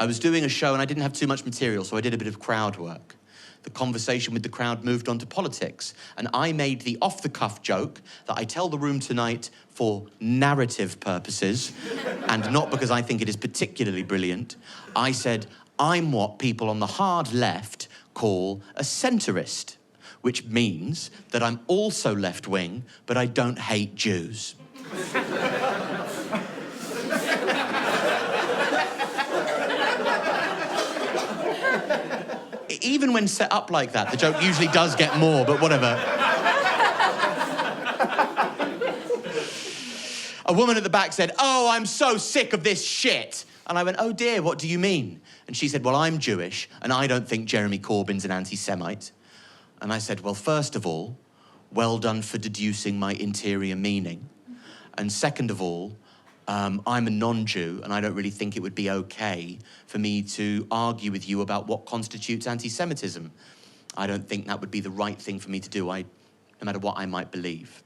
I was doing a show and I didn't have too much material, so I did a bit of crowd work. The conversation with the crowd moved on to politics, and I made the off-the-cuff joke that I tell the room tonight for narrative purposes, and not because I think it is particularly brilliant. I said, I'm what people on the hard left call a centrist, which means that I'm also left-wing, but I don't hate Jews. Even when set up like that, the joke usually does get more, but whatever. A woman at the back said, oh, I'm so sick of this shit. And I went, oh dear, what do you mean? And she said, well, I'm Jewish, and I don't think Jeremy Corbyn's an anti-Semite. And I said, well, first of all, well done for deducing my interior meaning. And second of all, I'm a non-Jew, and I don't really think it would be okay for me to argue with you about what constitutes anti-Semitism. I don't think that would be the right thing for me to do, no matter what I might believe.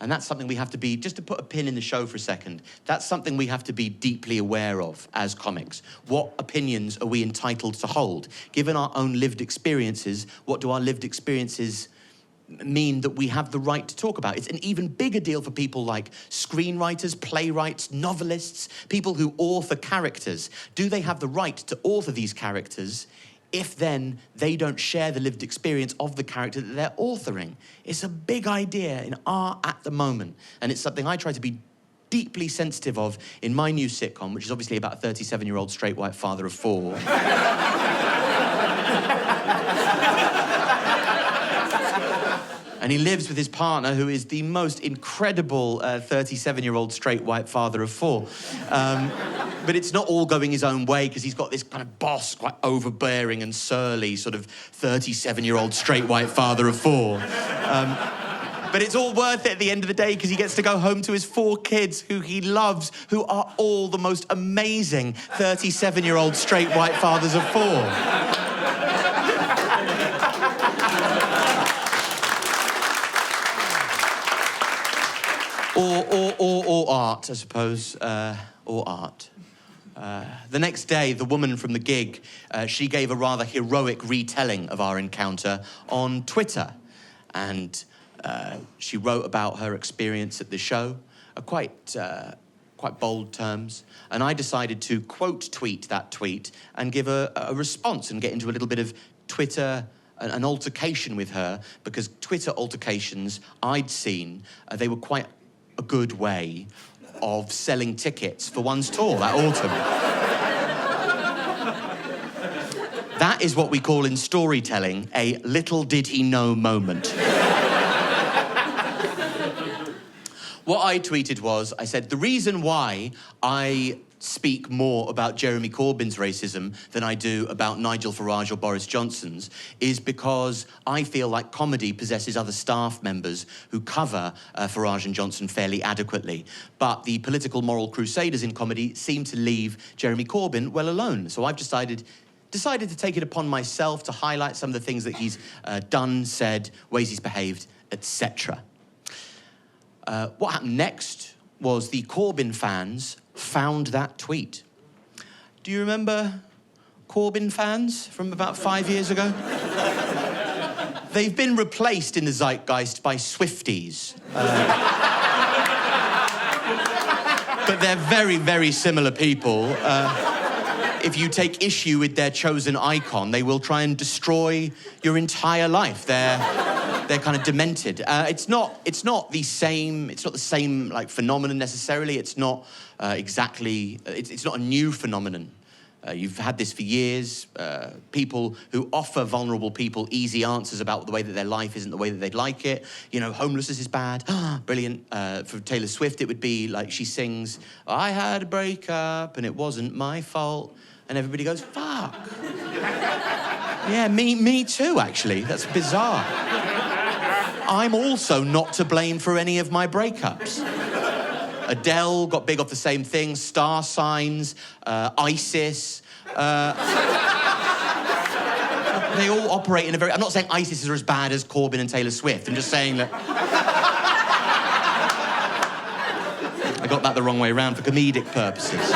And that's something we have to be, just to put a pin in the show for a second, that's something we have to be deeply aware of as comics. What opinions are we entitled to hold? Given our own lived experiences, what do our lived experiences mean that we have the right to talk about? It's an even bigger deal for people like screenwriters, playwrights, novelists, people who author characters. Do they have the right to author these characters if then they don't share the lived experience of the character that they're authoring? It's a big idea in art at the moment, and it's something I try to be deeply sensitive of in my new sitcom, which is obviously about a 37-year-old straight white father of 4. And he lives with his partner, who is the most incredible 37-year-old straight white father of 4. But it's not all going his own way, because he's got this kind of boss, quite overbearing and surly, sort of 37-year-old straight white father of 4. But it's all worth it at the end of the day, because he gets to go home to his 4 kids, who he loves, who are all the most amazing 37-year-old straight white fathers of 4. Or art, I suppose, or art. The next day, the woman from the gig, she gave a rather heroic retelling of our encounter on Twitter. And she wrote about her experience at the show, quite bold terms. And I decided to quote tweet that tweet and give a response and get into a little bit of Twitter, an altercation with her, because Twitter altercations I'd seen, they were quite a good way of selling tickets for one's tour that autumn. That is what we call in storytelling a little did he know moment. What I tweeted was, I said, the reason why I speak more about Jeremy Corbyn's racism than I do about Nigel Farage or Boris Johnson's is because I feel like comedy possesses other staff members who cover Farage and Johnson fairly adequately. But the political moral crusaders in comedy seem to leave Jeremy Corbyn well alone. So I've decided to take it upon myself to highlight some of the things that he's done, said, ways he's behaved, etc. What happened next was the Corbyn fans found that tweet. Do you remember Corbyn fans from about 5 years ago? They've been replaced in the zeitgeist by Swifties. But they're very, very similar people. If you take issue with their chosen icon, they will try and destroy your entire life. They're kind of demented. It's not the same like phenomenon necessarily. It's not exactly. It's not a new phenomenon. You've had this for years. People who offer vulnerable people easy answers about the way that their life isn't the way that they'd like it. You know, homelessness is bad. Brilliant. For Taylor Swift, it would be like she sings, "I had a breakup and it wasn't my fault." And everybody goes, "Fuck." Yeah, me too, actually. That's bizarre. I'm also not to blame for any of my breakups. Adele got big off the same thing, star signs, ISIS. They all operate in a very... I'm not saying ISIS are as bad as Corbyn and Taylor Swift. I'm just saying that... I got that the wrong way around for comedic purposes.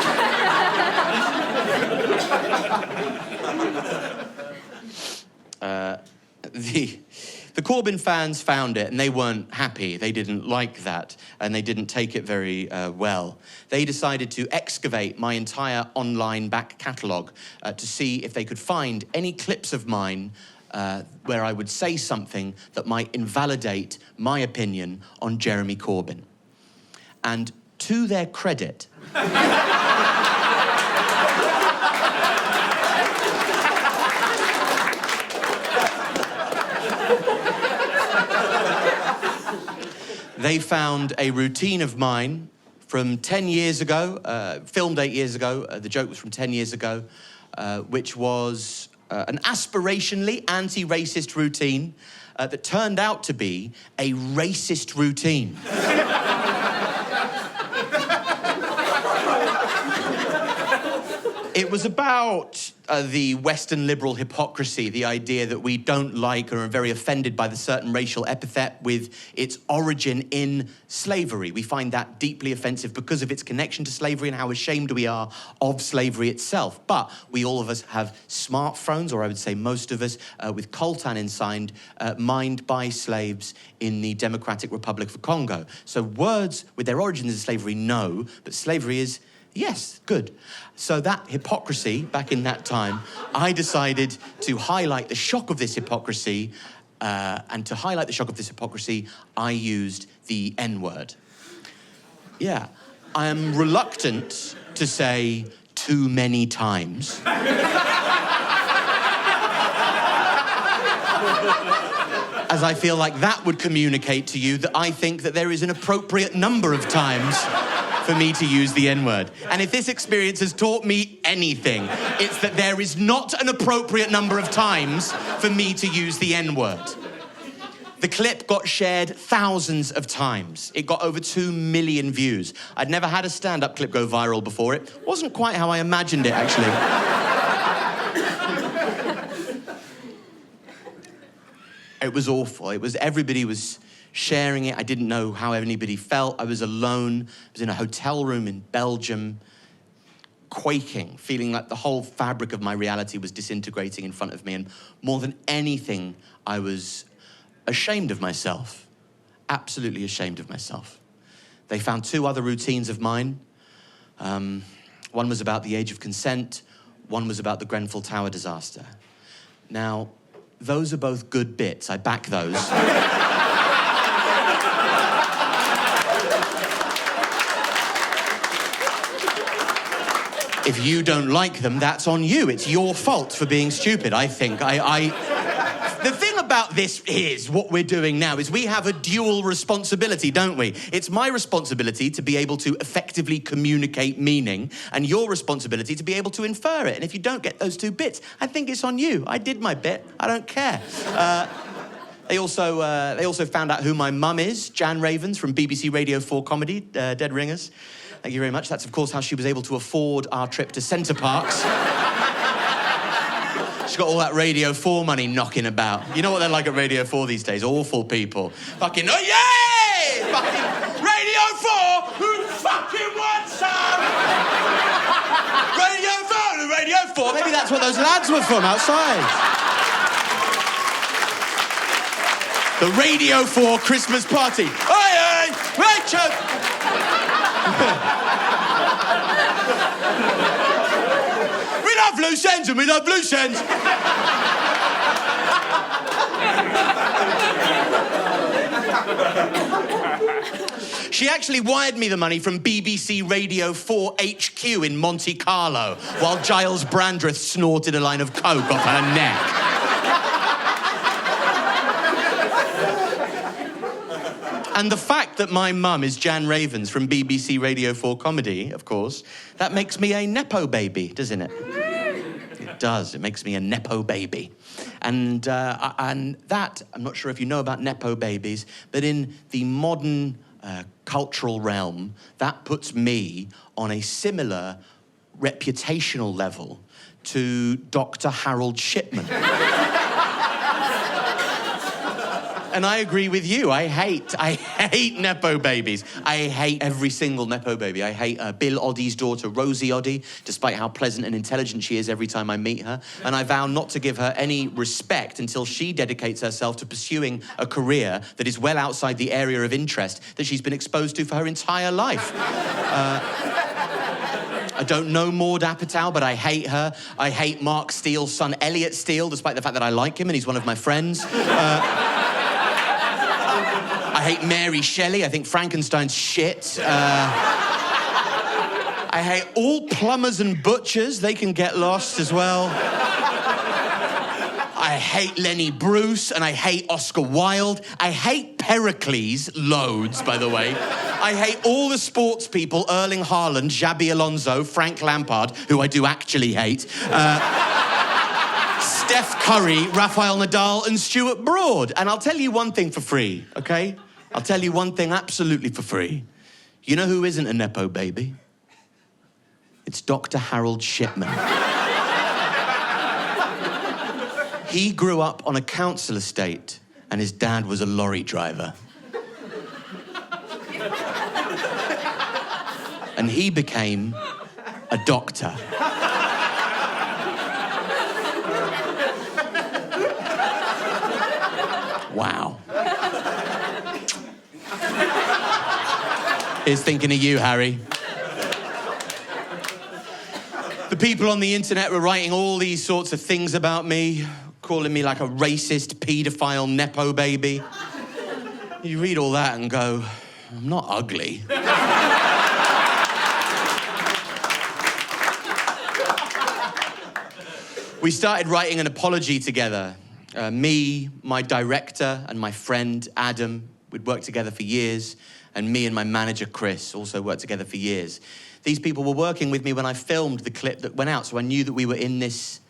The Corbyn fans found it and they weren't happy. They didn't like that and they didn't take it very well. They decided to excavate my entire online back catalogue to see if they could find any clips of mine where I would say something that might invalidate my opinion on Jeremy Corbyn. And to their credit... They found a routine of mine from 10 years ago, filmed 8 years ago. The joke was from 10 years ago, which was an aspirationally anti-racist routine that turned out to be a racist routine. It was about the Western liberal hypocrisy, the idea that we don't like or are very offended by the certain racial epithet with its origin in slavery. We find that deeply offensive because of its connection to slavery and how ashamed we are of slavery itself. But we all of us have smartphones, or I would say most of us, with coltan inside, mined by slaves in the Democratic Republic of Congo. So words with their origins in slavery know that slavery is... yes, good. So that hypocrisy, back in that time, I decided to highlight the shock of this hypocrisy, and to highlight the shock of this hypocrisy, I used the N-word. Yeah, I am reluctant to say too many times. As I feel like that would communicate to you that I think that there is an appropriate number of times for me to use the N-word. And if this experience has taught me anything, it's that there is not an appropriate number of times for me to use the N-word. The clip got shared thousands of times. It got over 2 million views. I'd never had a stand-up clip go viral before. It wasn't quite how I imagined it, actually. It was awful. Everybody was sharing it. I didn't know how anybody felt. I was alone. I was in a hotel room in Belgium, quaking, feeling like the whole fabric of my reality was disintegrating in front of me. And more than anything, I was ashamed of myself. Absolutely ashamed of myself. They found 2 other routines of mine. One was about the age of consent. One was about the Grenfell Tower disaster. Now, those are both good bits. I back those. If you don't like them, that's on you. It's your fault for being stupid, I think. The thing about this is, what we're doing now is we have a dual responsibility, don't we? It's my responsibility to be able to effectively communicate meaning, and your responsibility to be able to infer it. And if you don't get those 2 bits, I think it's on you. I did my bit. I don't care. They also found out who my mum is, Jan Ravens from BBC Radio 4 Comedy, Dead Ringers. Thank you very much. That's, of course, how she was able to afford our trip to Centre Parks. She's got all that Radio 4 money knocking about. You know what they're like at Radio 4 these days? Awful people. Fucking, oh, yay! Fucking Radio 4, who fucking wants some? Radio 4, on the Radio 4. Maybe that's what those lads were from outside. The Radio 4 Christmas party. Oi, Rachel! We love loose ends and we love loose ends. She actually wired me the money from BBC Radio 4 HQ in Monte Carlo while Giles Brandreth snorted a line of coke off her neck. And the fact that my mum is Jan Ravens from BBC Radio 4 Comedy, of course, that makes me a Nepo baby, doesn't it? It does. It makes me a Nepo baby. And that, I'm not sure if you know about Nepo babies, but in the modern cultural realm, that puts me on a similar reputational level to Dr. Harold Shipman. And I agree with you. I hate Nepo babies. I hate every single Nepo baby. I hate Bill Oddie's daughter, Rosie Oddie, despite how pleasant and intelligent she is every time I meet her. And I vow not to give her any respect until she dedicates herself to pursuing a career that is well outside the area of interest that she's been exposed to for her entire life. I don't know Maud Apatow, but I hate her. I hate Mark Steele's son, Elliot Steele, despite the fact that I like him and he's one of my friends. I hate Mary Shelley. I think Frankenstein's shit. I hate all plumbers and butchers. They can get lost as well. I hate Lenny Bruce, and I hate Oscar Wilde. I hate Pericles, loads, by the way. I hate all the sports people, Erling Haaland, Xabi Alonso, Frank Lampard, who I do actually hate. Steph Curry, Rafael Nadal, and Stuart Broad. And I'll tell you one thing for free, okay? I'll tell you one thing absolutely for free. You know who isn't a Nepo baby? It's Dr. Harold Shipman. He grew up on a council estate, and his dad was a lorry driver. And he became a doctor. Wow. Here's thinking of you, Harry. The people on the internet were writing all these sorts of things about me, calling me like a racist, paedophile, Nepo baby. You read all that and go, I'm not ugly. We started writing an apology together. Me, my director, and my friend, Adam, we'd worked together for years, and me and my manager, Chris, also worked together for years. These people were working with me when I filmed the clip that went out, so I knew that we were in this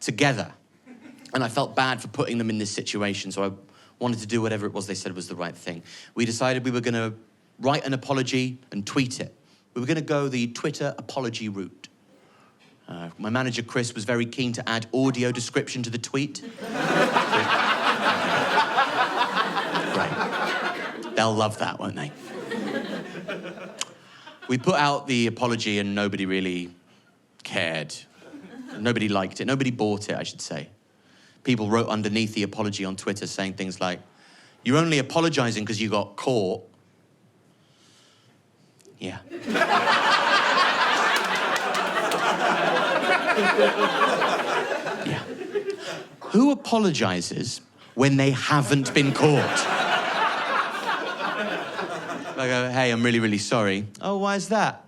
together. And I felt bad for putting them in this situation, so I wanted to do whatever it was they said was the right thing. We decided we were going to write an apology and tweet it. We were going to go the Twitter apology route. My manager, Chris, was very keen to add audio description to the tweet. Great. They'll love that, won't they? We put out the apology and nobody really cared. Nobody liked it. Nobody bought it, I should say. People wrote underneath the apology on Twitter saying things like, "You're only apologizing because you got caught." Yeah. Yeah. Who apologizes when they haven't been caught? I go, "Hey, I'm really, really sorry." "Oh, why is that?"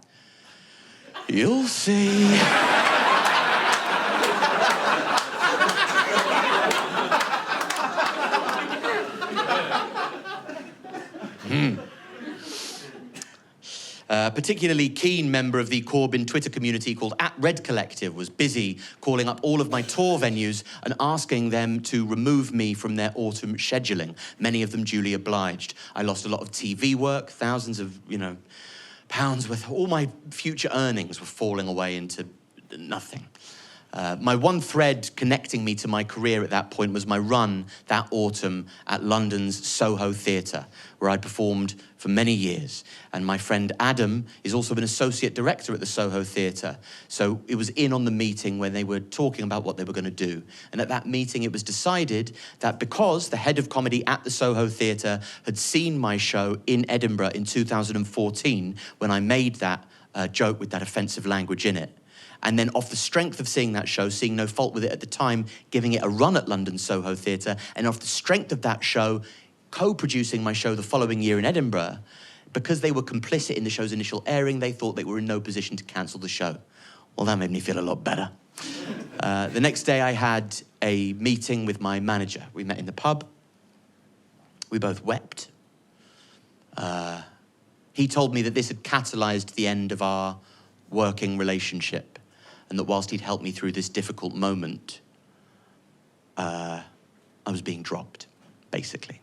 "You'll see." A particularly keen member of the Corbyn Twitter community called @RedCollective was busy calling up all of my tour venues and asking them to remove me from their autumn scheduling. Many of them duly obliged. I lost a lot of TV work, thousands of, pounds worth. All my future earnings were falling away into nothing. My one thread connecting me to my career at that point was my run that autumn at London's Soho Theatre, where I'd performed for many years. And my friend Adam is also an associate director at the Soho Theatre. So it was in on the meeting when they were talking about what they were going to do. And at that meeting, it was decided that because the head of comedy at the Soho Theatre had seen my show in Edinburgh in 2014, when I made that joke with that offensive language in it, and then off the strength of seeing that show, seeing no fault with it at the time, giving it a run at London Soho Theatre, and off the strength of that show, co-producing my show the following year in Edinburgh, because they were complicit in the show's initial airing, they thought they were in no position to cancel the show. Well, that made me feel a lot better. The next day I had a meeting with my manager. We met in the pub. We both wept. He told me that this had catalysed the end of our working relationship, and that whilst he'd helped me through this difficult moment, I was being dropped, basically.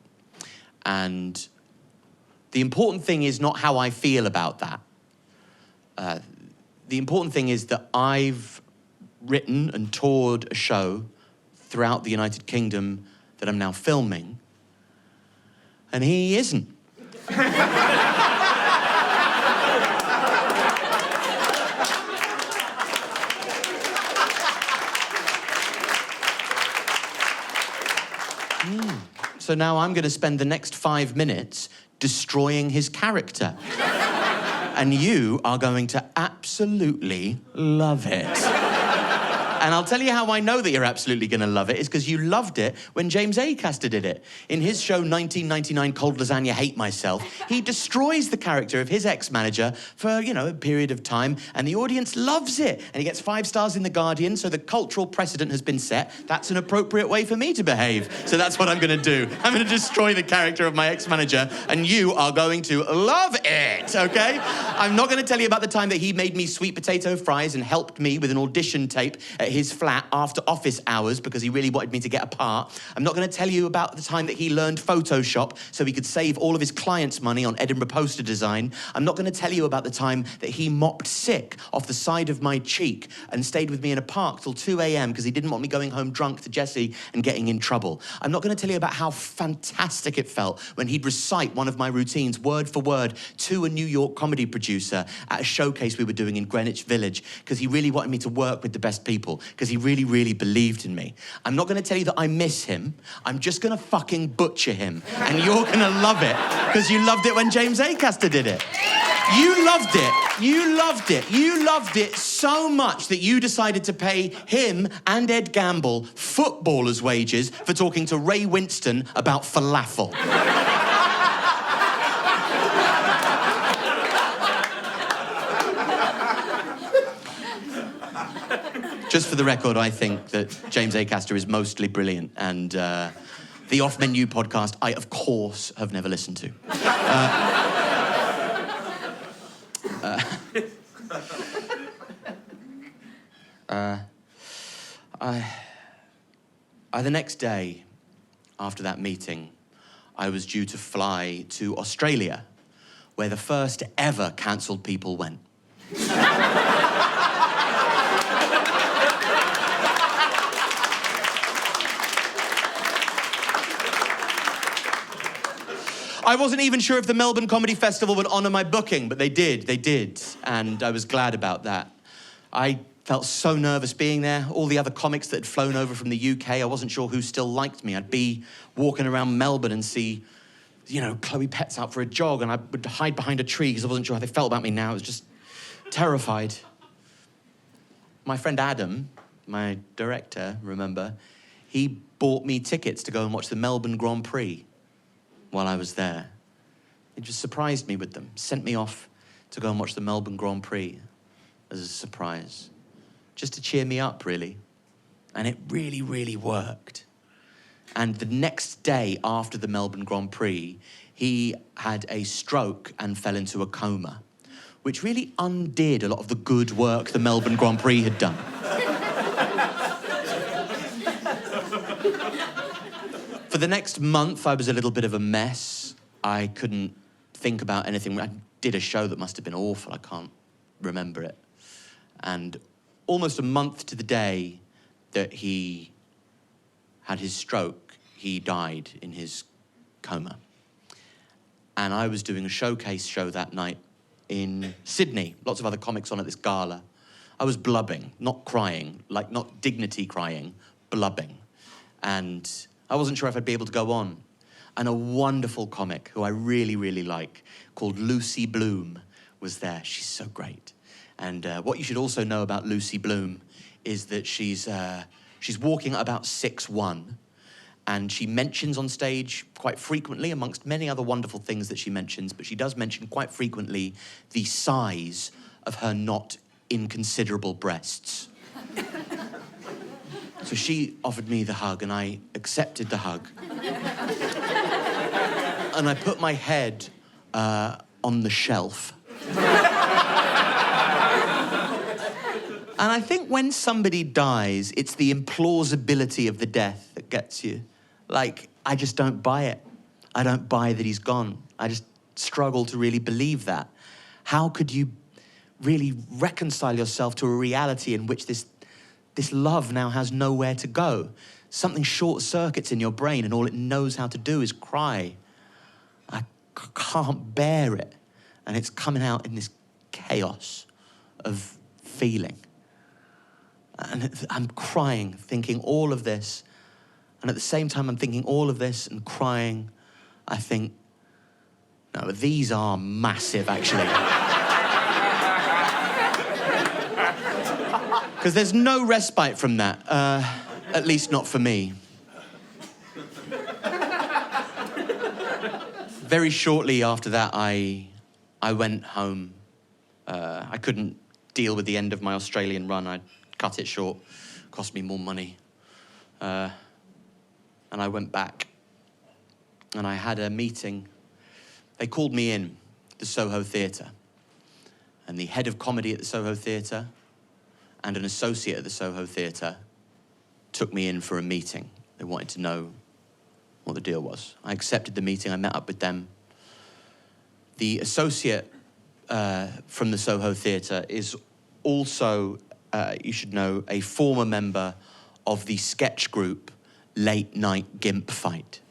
And the important thing is not how I feel about that. The important thing is that I've written and toured a show throughout the United Kingdom that I'm now filming, and he isn't. So now I'm going to spend the next 5 minutes destroying his character. And you are going to absolutely love it. And I'll tell you how I know that you're absolutely going to love it is because you loved it when James Acaster did it. In his show 1999 Cold Lasagna Hate Myself, he destroys the character of his ex-manager for, a period of time, and the audience loves it. And he gets 5 stars in The Guardian, so the cultural precedent has been set. That's an appropriate way for me to behave. So that's what I'm going to do. I'm going to destroy the character of my ex-manager, and you are going to love it, okay? I'm not going to tell you about the time that he made me sweet potato fries and helped me with an audition tape at his flat after office hours because he really wanted me to get a part. I'm not going to tell you about the time that he learned Photoshop so he could save all of his clients' money on Edinburgh poster design. I'm not going to tell you about the time that he mopped sick off the side of my cheek and stayed with me in a park till 2 a.m. because he didn't want me going home drunk to Jessie and getting in trouble. I'm not going to tell you about how fantastic it felt when he'd recite one of my routines word for word to a New York comedy producer at a showcase we were doing in Greenwich Village because he really wanted me to work with the best people, because he really, really believed in me. I'm not going to tell you that I miss him. I'm just going to fucking butcher him. And you're going to love it, because you loved it when James Acaster did it. You loved it. You loved it. You loved it so much that you decided to pay him and Ed Gamble footballers' wages for talking to Ray Winston about falafel. Just for the record, I think that James Acaster is mostly brilliant, and the Off Menu podcast, I, of course, have never listened to. The next day, after that meeting, I was due to fly to Australia, where the first ever cancelled people went. I wasn't even sure if the Melbourne Comedy Festival would honour my booking, but they did, and I was glad about that. I felt so nervous being there. All the other comics that had flown over from the UK, I wasn't sure who still liked me. I'd be walking around Melbourne and see, Chloe Petts out for a jog, and I would hide behind a tree because I wasn't sure how they felt about me now. I was just terrified. My friend Adam, my director, remember, he bought me tickets to go and watch the Melbourne Grand Prix while I was there. He just surprised me with them, sent me off to go and watch the Melbourne Grand Prix as a surprise, just to cheer me up, really. And it really, really worked. And the next day after the Melbourne Grand Prix, he had a stroke and fell into a coma, which really undid a lot of the good work the Melbourne Grand Prix had done. For the next month, I was a little bit of a mess. I couldn't think about anything. I did a show that must have been awful. I can't remember it. And almost a month to the day that he had his stroke, he died in his coma. And I was doing a showcase show that night in Sydney. Lots of other comics on at this gala. I was blubbing, not crying, like not dignity crying, blubbing. And I wasn't sure if I'd be able to go on. And a wonderful comic who I really, really like, called Lucy Bloom, was there. She's so great. And what you should also know about Lucy Bloom is that she's walking at about 6'1", and she mentions on stage quite frequently, amongst many other wonderful things that she mentions, but she does mention quite frequently the size of her not inconsiderable breasts. So she offered me the hug, and I accepted the hug. And I put my head on the shelf. And I think when somebody dies, it's the implausibility of the death that gets you. Like, I just don't buy it. I don't buy that he's gone. I just struggle to really believe that. How could you really reconcile yourself to a reality in which this love now has nowhere to go? Something short circuits in your brain and all it knows how to do is cry. I can't bear it. And it's coming out in this chaos of feeling. And I'm crying, thinking all of this. And at the same time I'm thinking all of this and crying, I think, no, these are massive, actually. Because there's no respite from that, at least not for me. Very shortly after that, I went home. I couldn't deal with the end of my Australian run. I'd cut it short, cost me more money. And I went back, and I had a meeting. They called me in, the Soho Theatre. And the head of comedy at the Soho Theatre and an associate at the Soho Theatre took me in for a meeting. They wanted to know what the deal was. I accepted the meeting, I met up with them. The associate from the Soho Theatre is also, you should know, a former member of the sketch group Late Night Gimp Fight.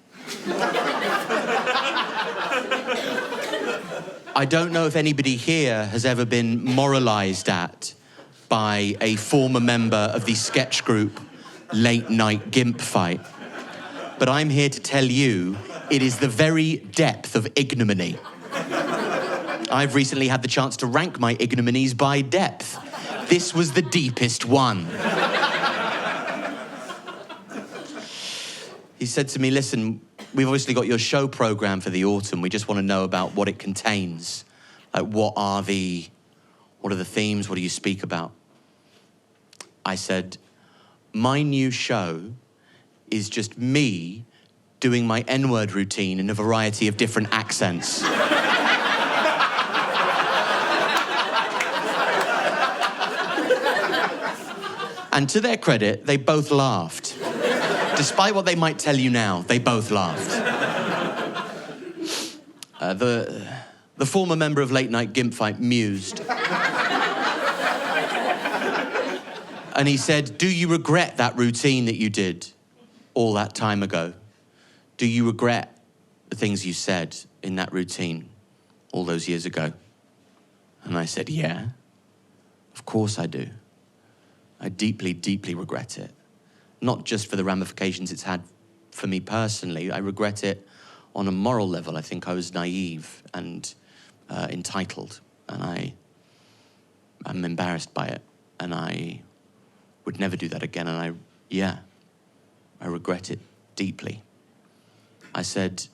I don't know if anybody here has ever been moralised at by a former member of the sketch group Late Night Gimp Fight. But I'm here to tell you, it is the very depth of ignominy. I've recently had the chance to rank my ignominies by depth. This was the deepest one. He said to me, listen, we've obviously got your show programme for the autumn. We just want to know about what it contains. Like, what are the themes? What do you speak about? I said, my new show is just me doing my N-word routine in a variety of different accents. And to their credit, they both laughed. Despite what they might tell you now, they both laughed. The former member of Late Night Gimp Fight mused. And he said, do you regret that routine that you did all that time ago? Do you regret the things you said in that routine all those years ago? And I said, yeah, of course I do. I deeply, deeply regret it. Not just for the ramifications it's had for me personally. I regret it on a moral level. I think I was naive and entitled, and I'm embarrassed by it, and I would never do that again, and I regret it deeply. I said,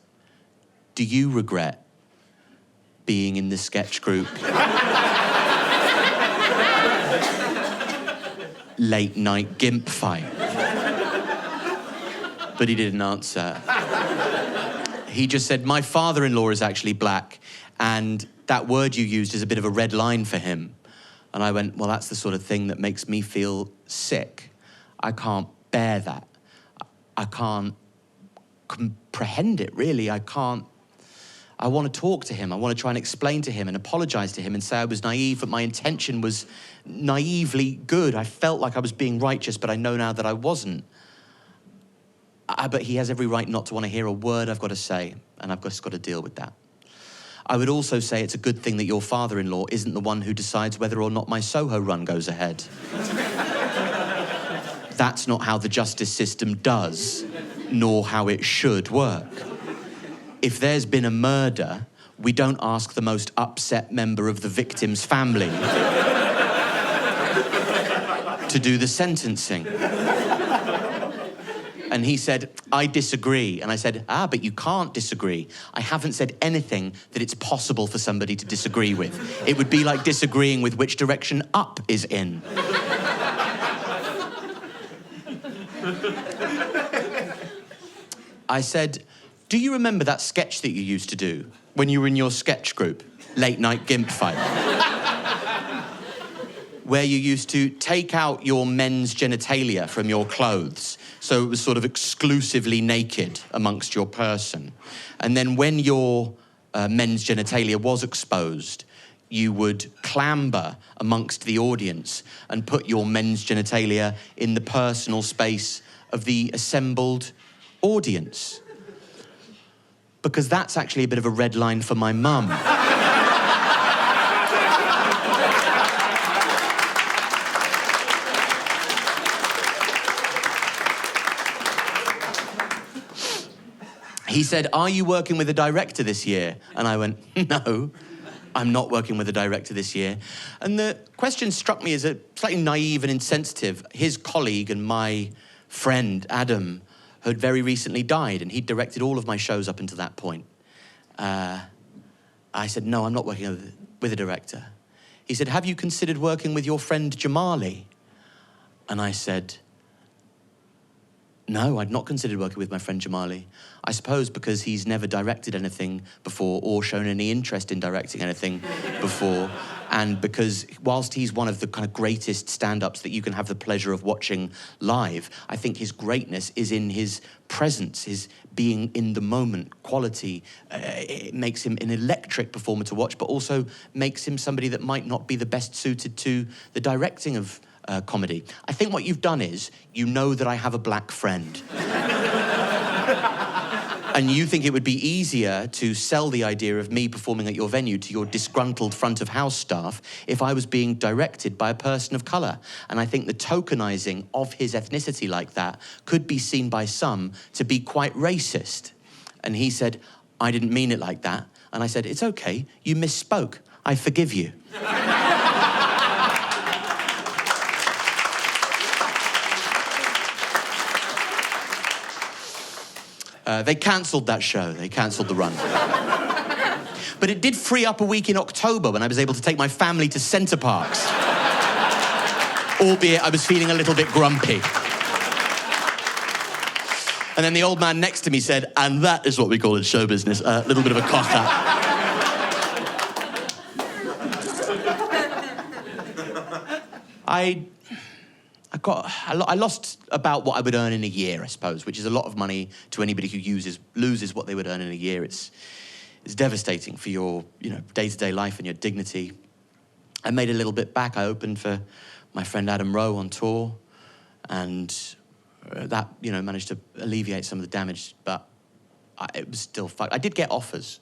do you regret being in the sketch group Late Night Gimp Fight? But he didn't answer. He just said, my father-in-law is actually black, and that word you used is a bit of a red line for him. And I went, well, that's the sort of thing that makes me feel sick. I can't bear that. I can't comprehend it, really. I I want to talk to him. I want to try and explain to him and apologize to him and say I was naive, but my intention was naively good. I felt like I was being righteous, but I know now that I wasn't. But he has every right not to want to hear a word I've got to say, and I've just got to deal with that. I would also say it's a good thing that your father-in-law isn't the one who decides whether or not my Soho run goes ahead. That's not how the justice system does, nor how it should work. If there's been a murder, we don't ask the most upset member of the victim's family to do the sentencing. And he said, I disagree. And I said, but you can't disagree. I haven't said anything that it's possible for somebody to disagree with. It would be like disagreeing with which direction up is in. I said, do you remember that sketch that you used to do when you were in your sketch group, Late Night Gimp Fight? Where you used to take out your men's genitalia from your clothes, so it was sort of exclusively naked amongst your person. And then when your men's genitalia was exposed, you would clamber amongst the audience and put your men's genitalia in the personal space of the assembled audience. Because that's actually a bit of a red line for my mum. He said, are you working with a director this year? And I went, no, I'm not working with a director this year. And the question struck me as a slightly naive and insensitive. His colleague and my friend, Adam, had very recently died, and he'd directed all of my shows up until that point. I said, no, I'm not working with a director. He said, have you considered working with your friend Jamali? And I said, no, I'd not considered working with my friend Jamali. I suppose because he's never directed anything before or shown any interest in directing anything before, and because whilst he's one of the kind of greatest stand-ups that you can have the pleasure of watching live, I think his greatness is in his presence, his being in the moment, quality. It makes him an electric performer to watch, but also makes him somebody that might not be the best suited to the directing of comedy. I think what you've done is, you know that I have a black friend. And you think it would be easier to sell the idea of me performing at your venue to your disgruntled front of house staff if I was being directed by a person of colour. And I think the tokenising of his ethnicity like that could be seen by some to be quite racist. And he said, I didn't mean it like that. And I said, it's okay, you misspoke. I forgive you. They cancelled that show. They cancelled the run. But it did free up a week in October when I was able to take my family to Centre Parks. Albeit I was feeling a little bit grumpy. And then the old man next to me said, and that is what we call in show business, a little bit of a cock-up. I lost about what I would earn in a year, I suppose, which is a lot of money to anybody who loses what they would earn in a year. It's devastating for your, day-to-day life and your dignity. I made a little bit back. I opened for my friend Adam Rowe on tour, and that, managed to alleviate some of the damage, but it was still fucked. I did get offers.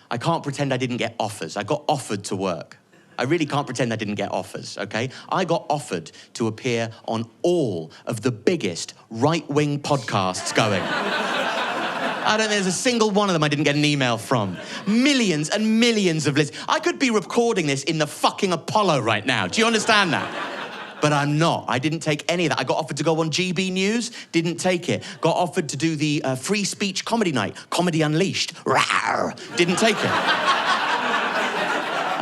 I can't pretend I didn't get offers. I got offered to work. I really can't pretend I didn't get offers, okay? I got offered to appear on all of the biggest right-wing podcasts going. I don't think there's a single one of them I didn't get an email from. Millions and millions of listeners. I could be recording this in the fucking Apollo right now. Do you understand that? But I'm not. I didn't take any of that. I got offered to go on GB News, didn't take it. Got offered to do the free speech comedy night, Comedy Unleashed. Rawr, didn't take it.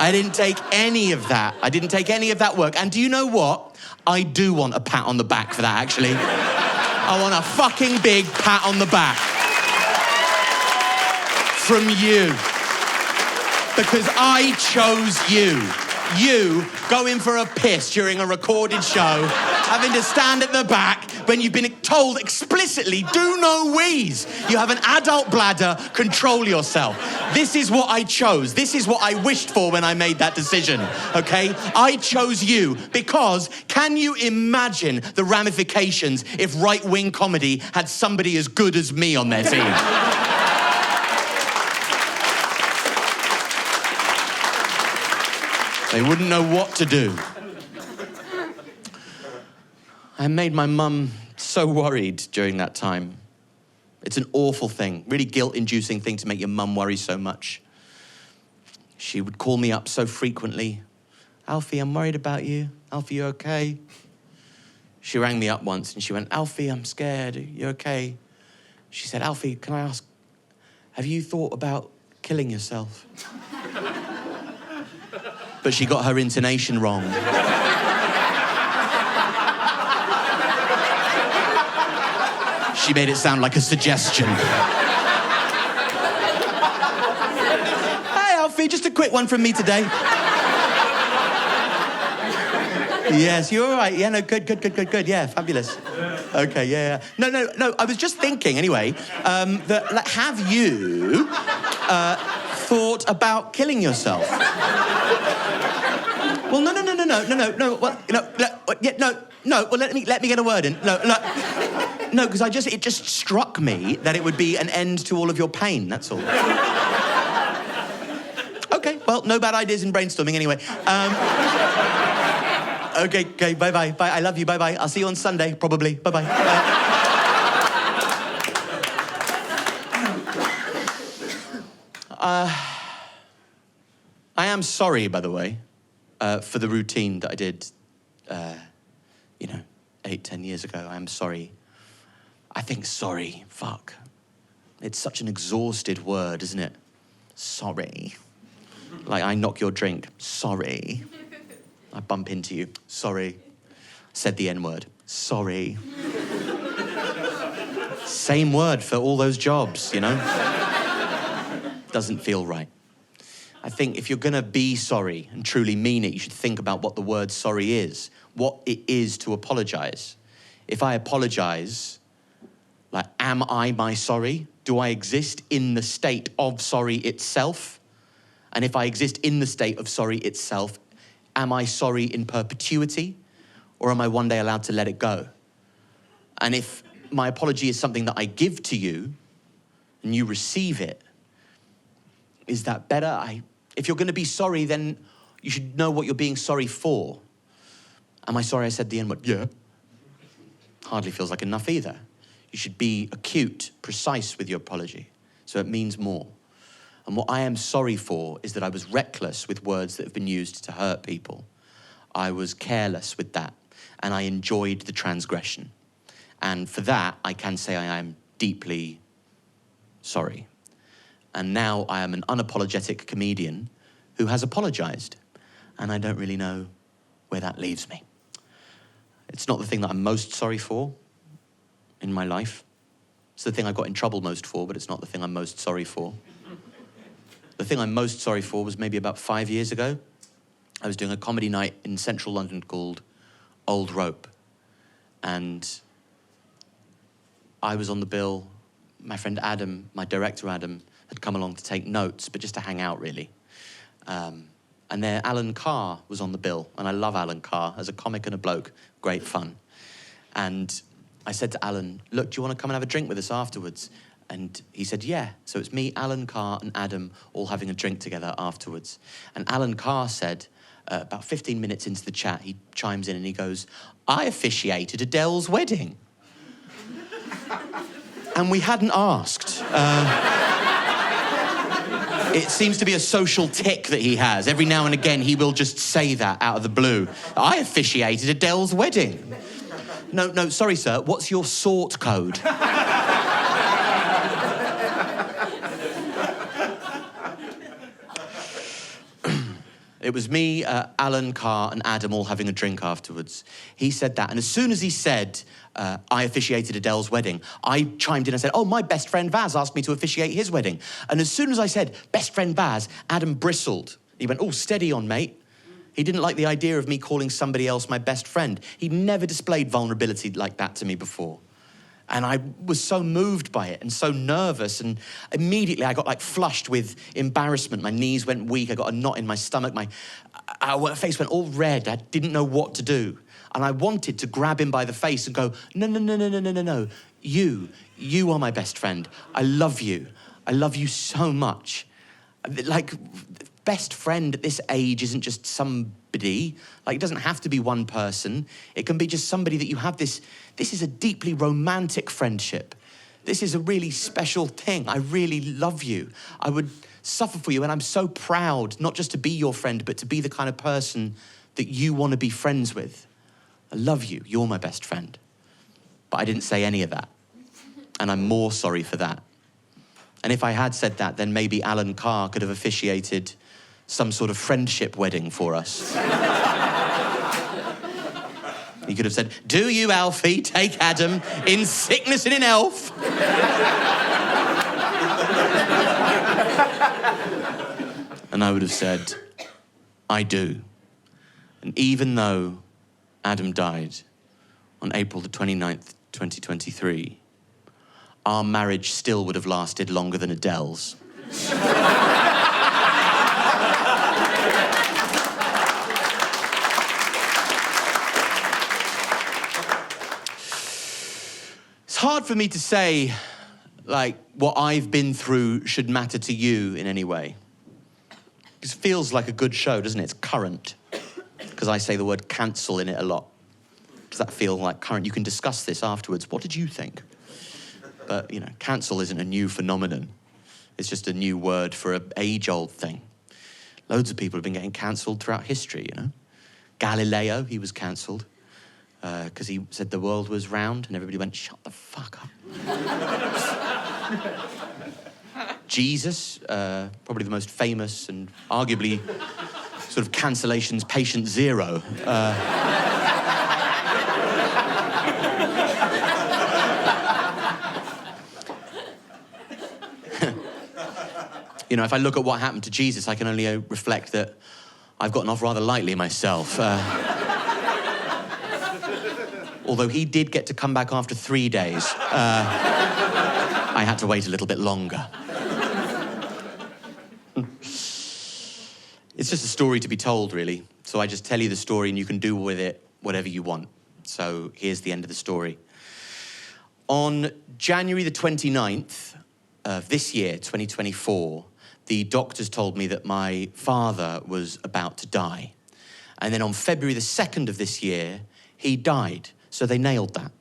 I didn't take any of that. I didn't take any of that work. And do you know what? I do want a pat on the back for that, actually. I want a fucking big pat on the back. From you. Because I chose you. You going for a piss during a recorded show, having to stand at the back when you've been told explicitly, do no wheeze. You have an adult bladder, control yourself. This is what I chose. This is what I wished for when I made that decision, okay? I chose you because can you imagine the ramifications if right-wing comedy had somebody as good as me on their team? They wouldn't know what to do. I made my mum so worried during that time. It's an awful thing, really guilt-inducing thing to make your mum worry so much. She would call me up so frequently. Alfie, I'm worried about you. Alfie, you okay? She rang me up once and she went, Alfie, I'm scared. You okay? She said, Alfie, can I ask, have you thought about killing yourself? But she got her intonation wrong. She made it sound like a suggestion. Hey, Alfie, just a quick one from me today. Yes, you're all right. Yeah, no, good. Yeah, fabulous. Okay, yeah. No, I was just thinking, anyway, that, like, have you thought about killing yourself? Well, no. Well, well, let me get a word in. No, because it just struck me that it would be an end to all of your pain. That's all. Okay, well, no bad ideas in brainstorming anyway. Okay, bye. I love you. Bye. I'll see you on Sunday, probably. Bye. I am sorry, by the way, for the routine that I did, 8-10 years ago. I am sorry. I think sorry, fuck. It's such an exhausted word, isn't it? Sorry. Like, I knock your drink. Sorry. I bump into you. Sorry. Said the N-word. Sorry. Same word for all those jobs, you know? Doesn't feel right. I think if you're gonna be sorry and truly mean it, you should think about what the word sorry is, what it is to apologize. If I apologize, like, am I my sorry? Do I exist in the state of sorry itself? And if I exist in the state of sorry itself, am I sorry in perpetuity? Or am I one day allowed to let it go? And if my apology is something that I give to you and you receive it, is that better? If you're gonna be sorry, then you should know what you're being sorry for. Am I sorry I said the N-word? Yeah. Hardly feels like enough either. You should be acute, precise with your apology, so it means more. And what I am sorry for is that I was reckless with words that have been used to hurt people. I was careless with that, and I enjoyed the transgression. And for that, I can say I am deeply sorry. And now I am an unapologetic comedian who has apologized, and I don't really know where that leaves me. It's not the thing that I'm most sorry for in my life. It's the thing I got in trouble most for, but it's not the thing I'm most sorry for. The thing I'm most sorry for was maybe about 5 years ago. I was doing a comedy night in central London called Old Rope. And I was on the bill. My friend Adam, my director Adam, had come along to take notes, but just to hang out, really. And there, Alan Carr was on the bill, and I love Alan Carr as a comic and a bloke. Great fun. And I said to Alan, look, do you want to come and have a drink with us afterwards? And he said, yeah. So it's me, Alan Carr, and Adam all having a drink together afterwards. And Alan Carr said, about 15 minutes into the chat, he chimes in and he goes, I officiated Adele's wedding. And we hadn't asked. It seems to be a social tic that he has. Every now and again, he will just say that out of the blue. I officiated Adele's wedding. No, sorry, sir. What's your sort code? It was me, Alan Carr, and Adam all having a drink afterwards. He said that, and as soon as he said, I officiated Adele's wedding, I chimed in and said, oh, my best friend Vaz asked me to officiate his wedding. And as soon as I said, best friend Vaz, Adam bristled. He went, oh, steady on, mate. He didn't like the idea of me calling somebody else my best friend. He'd never displayed vulnerability like that to me before. And I was so moved by it and so nervous, and immediately I got like flushed with embarrassment. My knees went weak, I got a knot in my stomach, my face went all red. I didn't know what to do. And I wanted to grab him by the face and go, no, no, no, no, no, no, no, no. You are my best friend. I love you. I love you so much. Like, best friend at this age isn't just somebody. Like, it doesn't have to be one person. It can be just somebody that you have this is a deeply romantic friendship. This is a really special thing. I really love you. I would suffer for you, and I'm so proud, not just to be your friend, but to be the kind of person that you want to be friends with. I love you. You're my best friend. But I didn't say any of that. And I'm more sorry for that. And if I had said that, then maybe Alan Carr could have officiated some sort of friendship wedding for us. He could have said, do you, Alfie, take Adam in sickness and in health? And I would have said, I do. And even though Adam died on April the 29th, 2023, our marriage still would have lasted longer than Adele's. It's hard for me to say, like, what I've been through should matter to you in any way. It feels like a good show, doesn't it? It's current, because I say the word cancel in it a lot. Does that feel like current? You can discuss this afterwards. What did you think? But, you know, cancel isn't a new phenomenon. It's just a new word for an age-old thing. Loads of people have been getting cancelled throughout history, you know. Galileo, he was cancelled because he said the world was round, and everybody went, shut the fuck up. Jesus, probably the most famous and arguably sort of cancellation's patient zero. You know, if I look at what happened to Jesus, I can only reflect that I've gotten off rather lightly myself. Although he did get to come back after 3 days. I had to wait a little bit longer. It's just a story to be told, really. So I just tell you the story and you can do with it whatever you want. So here's the end of the story. On January the 29th of this year, 2024, the doctors told me that my father was about to die. And then on February the 2nd of this year, he died. So they nailed that.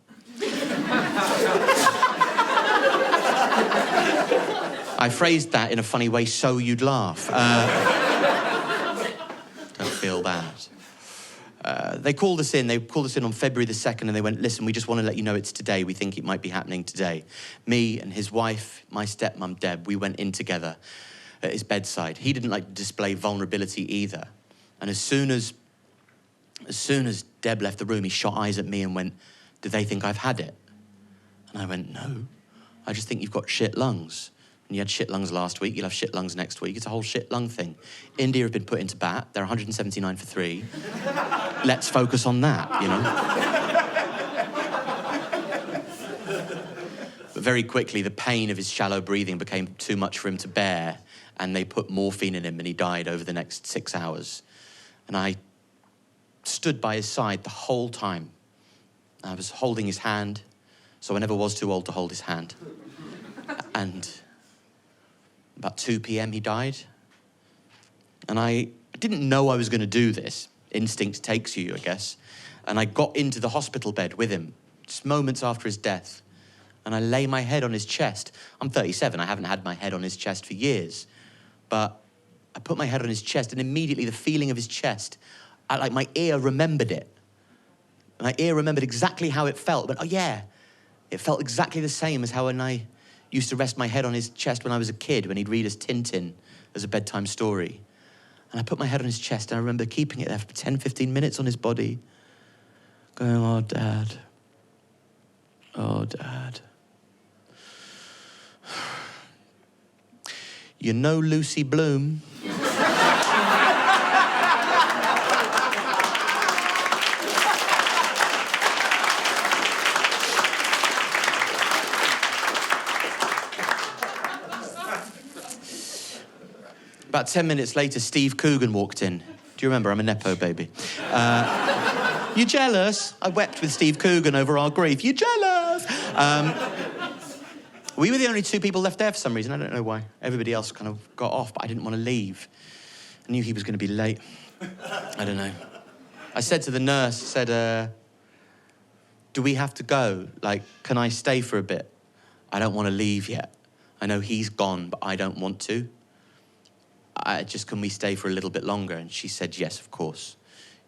I phrased that in a funny way so you'd laugh. Don't feel bad. They called us in. They called us in on February the 2nd, and they went, listen, we just want to let you know it's today. We think it might be happening today. Me and his wife, my stepmom, Deb, we went in together at his bedside. He didn't like to display vulnerability either. And as soon as Deb left the room, he shot eyes at me and went, do they think I've had it? And I went, no, I just think you've got shit lungs. And you had shit lungs last week, you'll have shit lungs next week. It's a whole shit lung thing. India have been put into bat. They're 179 for 3. Let's focus on that, you know? But very quickly, the pain of his shallow breathing became too much for him to bear, and they put morphine in him, and he died over the next 6 hours. And I stood by his side the whole time. I was holding his hand, so I never was too old to hold his hand. And about 2 p.m. he died. And I didn't know I was going to do this. Instinct takes you, I guess. And I got into the hospital bed with him, just moments after his death. And I lay my head on his chest. I'm 37, I haven't had my head on his chest for years. But I put my head on his chest, and immediately the feeling of his chest, like my ear remembered it. My ear remembered exactly how it felt. But oh yeah, it felt exactly the same as how when I used to rest my head on his chest when I was a kid, when he'd read us Tintin as a bedtime story. And I put my head on his chest, and I remember keeping it there for 10, 15 minutes on his body, going, oh, Dad. Oh, Dad. You know Lucy Bloom? About 10 minutes later, Steve Coogan walked in. Do you remember? I'm a Nepo baby. You jealous? I wept with Steve Coogan over our grief. You jealous? We were the only two people left there for some reason. I don't know why. Everybody else kind of got off, but I didn't want to leave. I knew he was going to be late. I don't know. I said to the nurse, do we have to go? Like, can I stay for a bit? I don't want to leave yet. I know he's gone, but I don't want to. Can we stay for a little bit longer? And she said, yes, of course.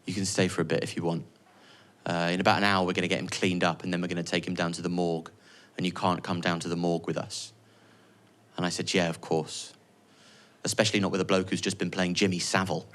You can stay for a bit if you want. In about an hour, we're going to get him cleaned up, and then we're going to take him down to the morgue. And you can't come down to the morgue with us. And I said, yeah, of course. Especially not with a bloke who's just been playing Jimmy Savile.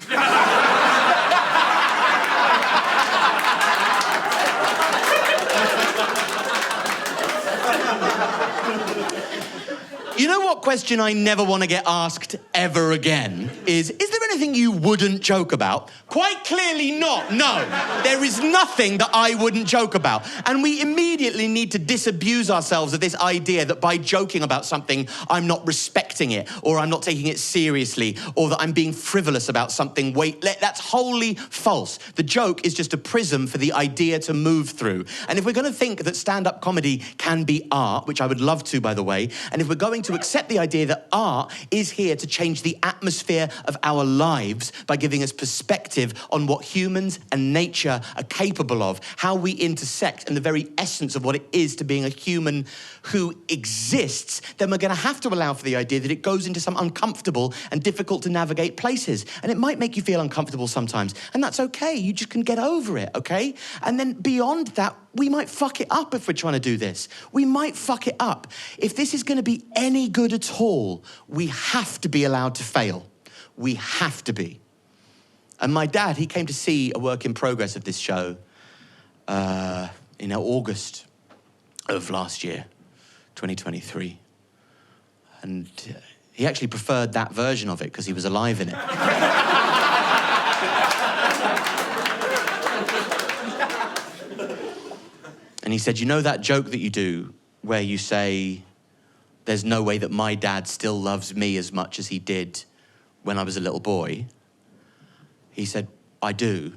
You know what question I never want to get asked ever again is there anything you wouldn't joke about? Quite clearly not, no. There is nothing that I wouldn't joke about. And we immediately need to disabuse ourselves of this idea that by joking about something, I'm not respecting it, or I'm not taking it seriously, or that I'm being frivolous about something. That's wholly false. The joke is just a prism for the idea to move through. And if we're going to think that stand-up comedy can be art, which I would love to, by the way, and if we're going to accept the idea that art is here to change the atmosphere of our lives by giving us perspective on what humans and nature are capable of, how we intersect, and the very essence of what it is to being a human who exists, then we're going to have to allow for the idea that it goes into some uncomfortable and difficult to navigate places. And it might make you feel uncomfortable sometimes, and that's okay. You just can get over it, okay? And then beyond that, we might fuck it up if we're trying to do this. We might fuck it up. If this is going to be any good at all, we have to be allowed to fail. We have to be. And my dad, he came to see a work in progress of this show in August of last year, 2023. And he actually preferred that version of it because he was alive in it. And he said, you know that joke that you do where you say, there's no way that my dad still loves me as much as he did when I was a little boy? He said, I do.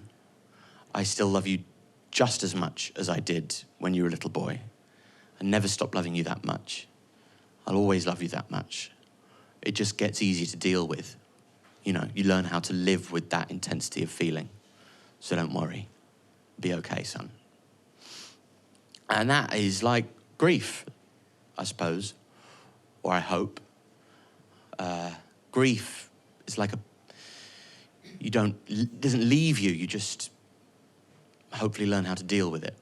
I still love you just as much as I did when you were a little boy. I never stop loving you that much. I'll always love you that much. It just gets easier to deal with. You know, you learn how to live with that intensity of feeling. So don't worry. Be okay, son. And that is like grief, I suppose, or I hope. Grief is like it doesn't leave you, you just hopefully learn how to deal with it.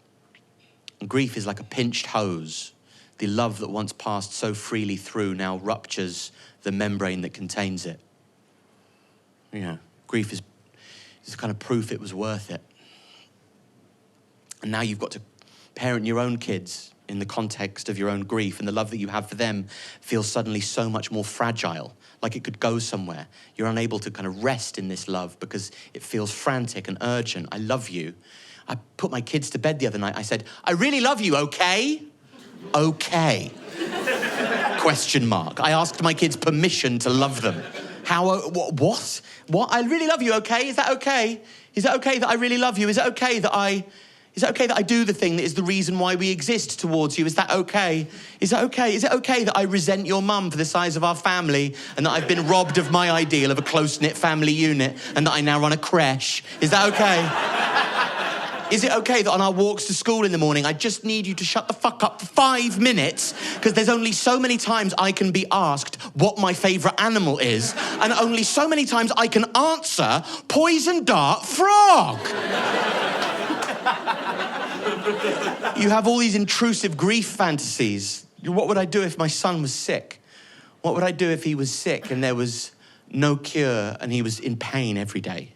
And grief is like a pinched hose. The love that once passed so freely through now ruptures the membrane that contains it. You know, grief is kind of proof it was worth it. And now you've got to parent your own kids in the context of your own grief, and the love that you have for them feels suddenly so much more fragile, like it could go somewhere. You're unable to kind of rest in this love because it feels frantic and urgent. I love you. I put my kids to bed the other night. I said, I really love you, okay? Okay. Question mark. I asked my kids permission to love them. How, what? What? I really love you, okay? Is that okay? Is that okay that I really love you? Is it okay that I do the thing that is the reason why we exist towards you? Is that okay? Is that okay? Is it okay that I resent your mum for the size of our family and that I've been robbed of my ideal of a close-knit family unit and that I now run a creche? Is that okay? Is it okay that on our walks to school in the morning, I just need you to shut the fuck up for 5 minutes because there's only so many times I can be asked what my favourite animal is and only so many times I can answer poison dart frog? You have all these intrusive grief fantasies. What would I do if my son was sick? What would I do if he was sick and there was no cure and he was in pain every day?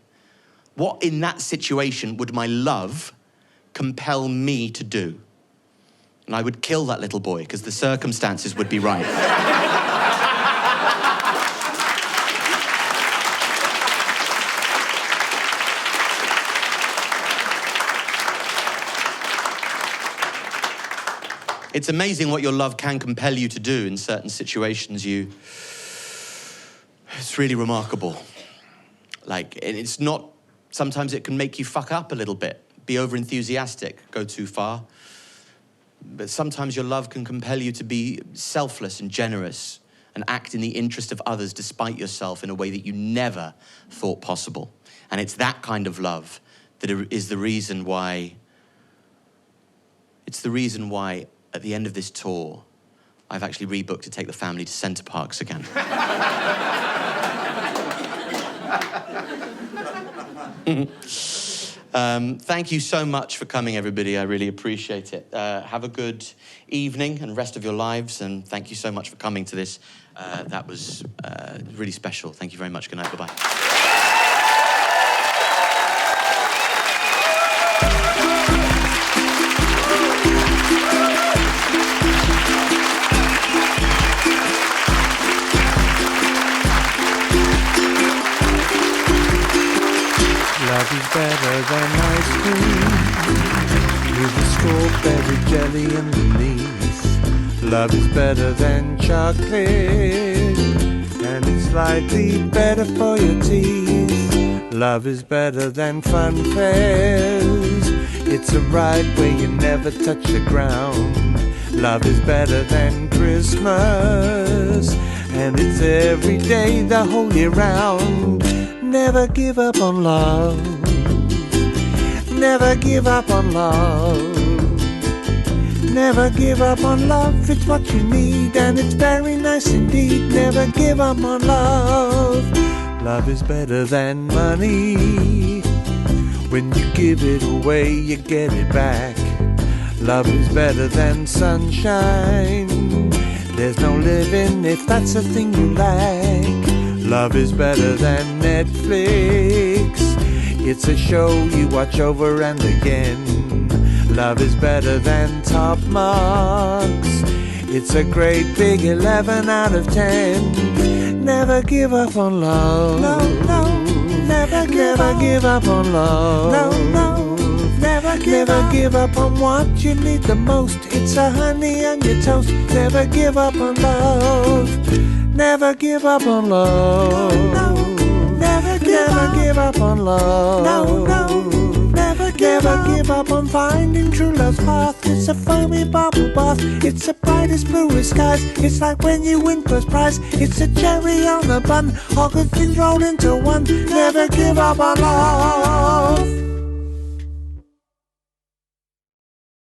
What in that situation would my love compel me to do? And I would kill that little boy because the circumstances would be right. It's amazing what your love can compel you to do in certain situations. It's It's really remarkable. Like, it's not... Sometimes it can make you fuck up a little bit, be over-enthusiastic, go too far. But sometimes your love can compel you to be selfless and generous and act in the interest of others despite yourself in a way that you never thought possible. And it's that kind of love that is the reason why... It's the reason why, at the end of this tour, I've actually rebooked to take the family to Centre Parks again. Thank you so much for coming, everybody. I really appreciate it. Have a good evening and rest of your lives, and thank you so much for coming to this. That was really special. Thank you very much. Good night. Bye-bye. Love is better than ice cream with the strawberry jelly underneath. Love is better than chocolate, and it's slightly better for your teeth. Love is better than fun fairs. It's a ride where you never touch the ground. Love is better than Christmas, and it's every day the whole year round. Never give up on love. Never give up on love. Never give up on love. It's what you need, and it's very nice indeed. Never give up on love. Love is better than money. When you give it away, you get it back. Love is better than sunshine. There's no living if that's the thing you lack. Love is better than Netflix. It's a show you watch over and again. Love is better than top marks. It's a great big 11 out of 10. Never give up on love. No, no, never give up on love. No, no, never give up on what you need the most. It's a honey on your toast. Never give up on love. Never give up on love. No, no, never give up on love. No, no, never give up on finding true love's path. It's a foamy bubble bath. It's the brightest, bluest skies. It's like when you win first prize. It's a cherry on the bun. All good things roll into one. Never give up on love.